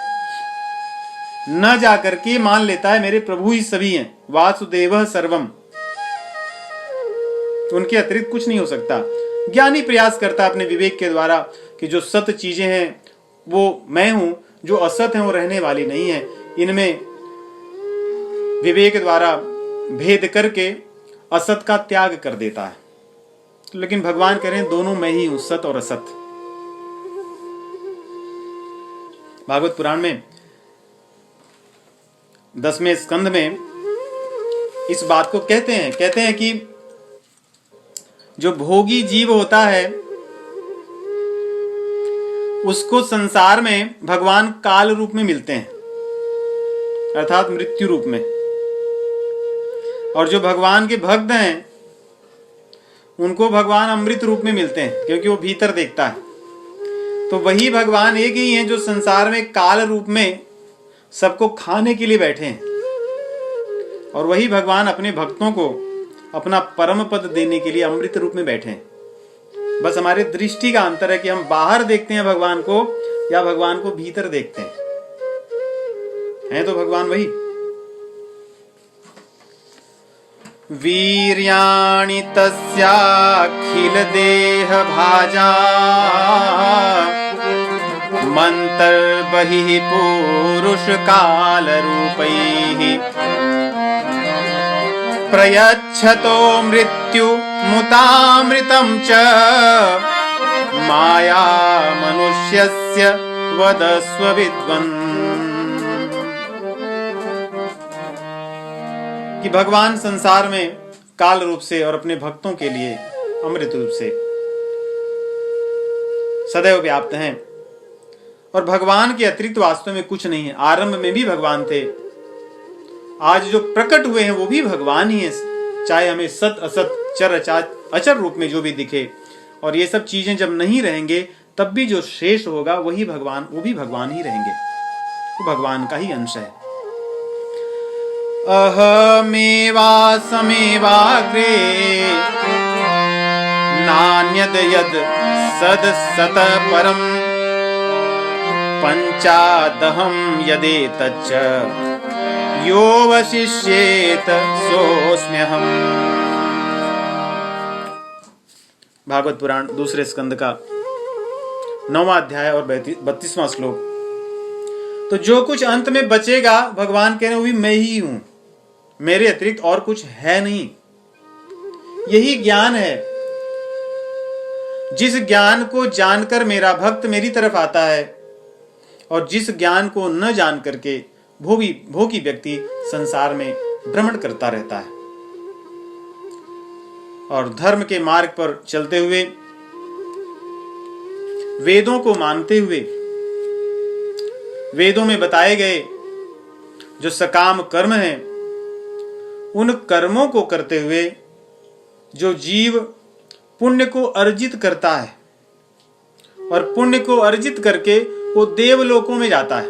न जाकर के मान लेता है मेरे प्रभु ही सभी हैं, वासुदेव सर्वम, उनके अतिरिक्त कुछ नहीं हो सकता। ज्ञानी प्रयास करता है अपने विवेक के द्वारा कि जो सत्य चीजें हैं वो मैं हूं, जो असत हैं वो रहने वाली नहीं है। इनमें विवेक द्वारा भेद करके असत का त्याग कर देता है। लेकिन भगवान कह रहे हैं दोनों मैं ही हूं, सत और असत। भागवत पुराण में 10वें स्कंद में इस बात को कहते हैं कि जो भोगी जीव होता है उसको संसार में भगवान काल रूप में मिलते हैं, अर्थात मृत्यु रूप में। और जो भगवान के भक्त हैं उनको भगवान अमृत रूप में मिलते हैं, क्योंकि वो भीतर देखता है। तो वही भगवान एक ही हैं जो संसार में काल रूप में सबको खाने के लिए बैठे हैं, और वही भगवान अपने भक्तों को अपना परम पद देने के लिए अमृत रूप में बैठे हैं। बस हमारे दृष्टि का अंतर है कि हम बाहर देखते हैं भगवान को या भगवान को भीतर देखते हैं तो भगवान वही। वीर्याणि तस्याखिल देह भाजा मंतर्बहिः पुरुष काल रूपैः प्रयच्छतो मृत्यु मुतामृतं च माया मनुष्यस्य वदस्व विद्वन्। कि भगवान संसार में काल रूप से और अपने भक्तों के लिए अमृत रूप से सदैव व्याप्त हैं और भगवान के अतिरिक्त वास्तव में कुछ नहीं है। आरंभ में भी भगवान थे, आज जो प्रकट हुए हैं वो भी भगवान ही है, चाहे हमें सत असत चर अचर रूप में जो भी दिखे। और ये सब चीजें जब नहीं रहेंगे तब भी जो शेष होगा वही भगवान, वो भी भगवान ही रहेंगे, वो भगवान का ही अंश है। अहमेवासमेवाग्रे नान्यद यद सद सत परम पंचादहं यदेतच्च यो वशिष्येत सोऽस्म्यहम्। भागवत पुराण दूसरे स्कंद का 9वां अध्याय और 32वां श्लोक। तो जो कुछ अंत में बचेगा भगवान कह रहे हैं वो भी मैं ही हूं, मेरे अतिरिक्त और कुछ है नहीं। यही ज्ञान है, जिस ज्ञान को जानकर मेरा भक्त मेरी तरफ आता है और जिस ज्ञान को न जान करके भोगी व्यक्ति संसार में भ्रमण करता रहता है। और धर्म के मार्ग पर चलते हुए, वेदों को मानते हुए, वेदों में बताए गए जो सकाम कर्म हैं उन कर्मों को करते हुए जो जीव पुण्य को अर्जित करता है और पुण्य को अर्जित करके वो देवलोकों में जाता है,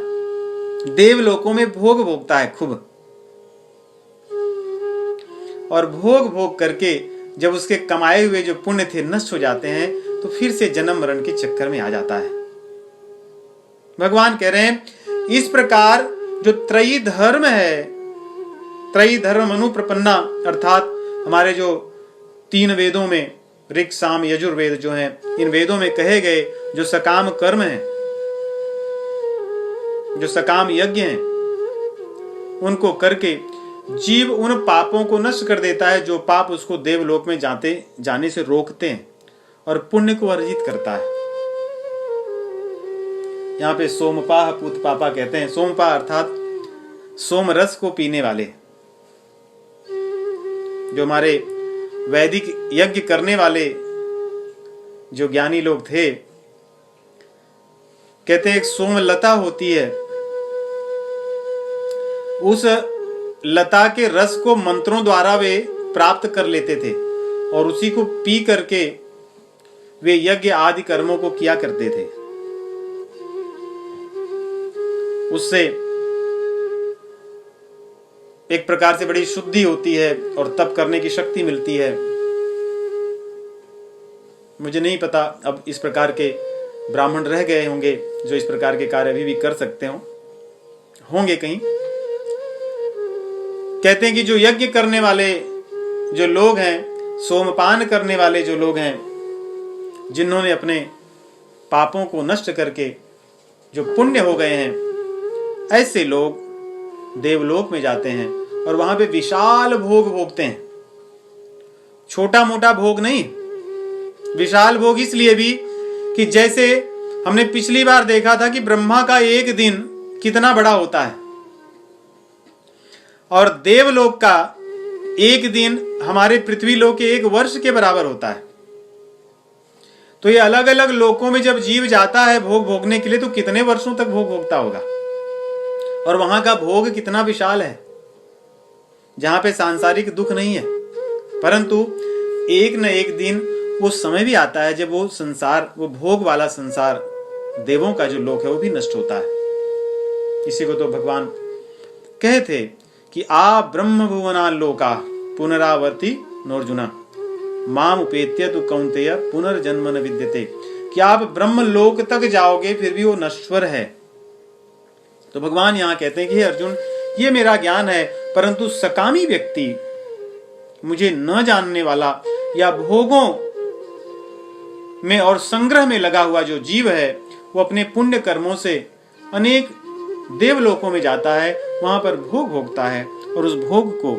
देवलोकों में भोग भोगता है खूब, और भोग भोग करके जब उसके कमाए हुए जो पुण्य थे नष्ट हो जाते हैं तो फिर से जन्म मरण के चक्कर में आ जाता है। भगवान कह रहे हैं इस प्रकार जो त्रयी धर्म है, त्रयी धर्म अनुप्रपन्ना, अर्थात हमारे जो 3 वेदों में ऋक् साम यजुर्वेद जो हैं, इन वेदों में कहे गए जो सकाम कर्म हैं, जो सकाम यज्ञ हैं, उनको करके जीव उन पापों को नष्ट कर देता है जो पाप उसको देवलोक में जाने से रोकते हैं और पुण्य को अर्जित करता है। यहाँ पे सोमपाह पूत पापा कहते हैं। सोमपाह अर्थात सोम रस को पीने वाले, जो हमारे वैदिक यज्ञ करने वाले जो ज्ञानी लोग थे, कहते हैं एक सोमलता होती है, उस लता के रस को मंत्रों द्वारा वे प्राप्त कर लेते थे और उसी को पी करके वे यज्ञ आदि कर्मों को किया करते थे। उससे एक प्रकार से बड़ी शुद्धि होती है और तप करने की शक्ति मिलती है। मुझे नहीं पता अब इस प्रकार के ब्राह्मण रह गए होंगे जो इस प्रकार के कार्य अभी भी कर सकते होंगे कहीं। कहते हैं कि जो यज्ञ करने वाले जो लोग हैं, सोमपान करने वाले जो लोग हैं, जिन्होंने अपने पापों को नष्ट करके जो पुण्य हो गए हैं, ऐसे लोग देवलोक में जाते हैं और वहां पे विशाल भोग भोगते हैं। छोटा मोटा भोग नहीं, विशाल भोग इसलिए भी कि जैसे हमने पिछली बार देखा था कि ब्रह्मा का एक दिन कितना बड़ा होता है और देवलोक का एक दिन हमारे पृथ्वी लोक के 1 वर्ष के बराबर होता है। तो ये अलग अलग लोकों में जब जीव जाता है भोग भोगने के लिए तो कितने वर्षों तक भोग भोगता होगा, और वहां का भोग कितना विशाल है, जहां पे सांसारिक दुख नहीं है। परंतु एक न एक दिन वो समय भी आता है जब वो संसार, वो भोग वाला संसार, देवों का जो लोक है वो भी नष्ट होता है। इसी को तो भगवान कहे थे कि आ ब्रह्म भुवना लोका पुनरावर्ती नोर्जुना, माम उपेत्य तु कौन्तेय पुनर्जन्म न विद्यते, कि आप ब्रह्म लोक तक जाओगे फिर भी वो नश्वर है। तो भगवान यहाँ कहते हैं कि हे अर्जुन, ये मेरा ज्ञान है, परंतु सकामी व्यक्ति, मुझे न जानने वाला या भोगों में और संग्रह में लगा हुआ जो जीव है, वो अपने पुण्य कर्मों से अनेक देवलोकों में जाता है, वहां पर भोग भोगता है, और उस भोग को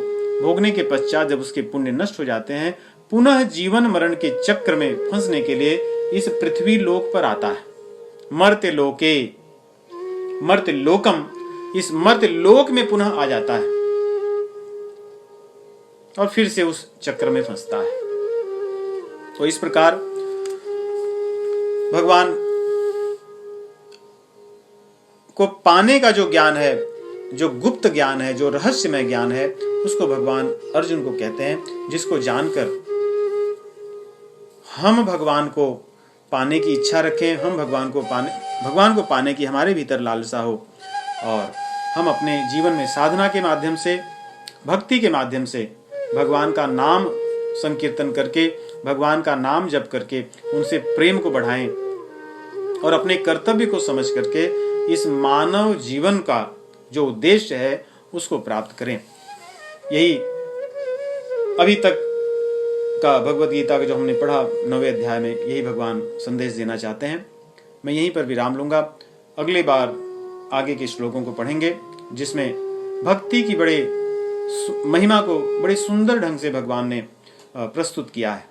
भोगने के पश्चात जब उसके पुण्य नष्ट हो जाते हैं, पुनः जीवन मरण के चक्र में फंसने के लिए इस पृथ्वी लोक पर आता है। मर्त्य लोके, मर्त्य लोकम, इस मर्त्य लोक में पुनः आ जाता है और फिर से उस चक्र में फंसता है। तो इस प्रकार भगवान को पाने का जो ज्ञान है, जो गुप्त ज्ञान है, जो रहस्यमय ज्ञान है, उसको भगवान अर्जुन को कहते हैं, जिसको जानकर हम भगवान को पाने की इच्छा रखें, हम भगवान को पाने की हमारे भीतर लालसा हो, और हम अपने जीवन में साधना के माध्यम से, भक्ति के माध्यम से भगवान का नाम संकीर्तन करके, भगवान का नाम जप करके उनसे प्रेम को बढ़ाएं और अपने कर्तव्य को समझ करके इस मानव जीवन का जो उद्देश्य है उसको प्राप्त करें। यही अभी तक का भगवद गीता का जो हमने पढ़ा 9वें अध्याय में, यही भगवान संदेश देना चाहते हैं। मैं यहीं पर विराम लूंगा। अगली बार आगे के श्लोकों को पढ़ेंगे, जिसमें भक्ति की बड़े महिमा को बड़े सुंदर ढंग से भगवान ने प्रस्तुत किया है,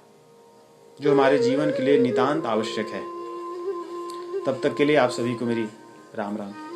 जो हमारे जीवन के लिए नितांत आवश्यक है। तब तक के लिए आप सभी को मेरी राम राम।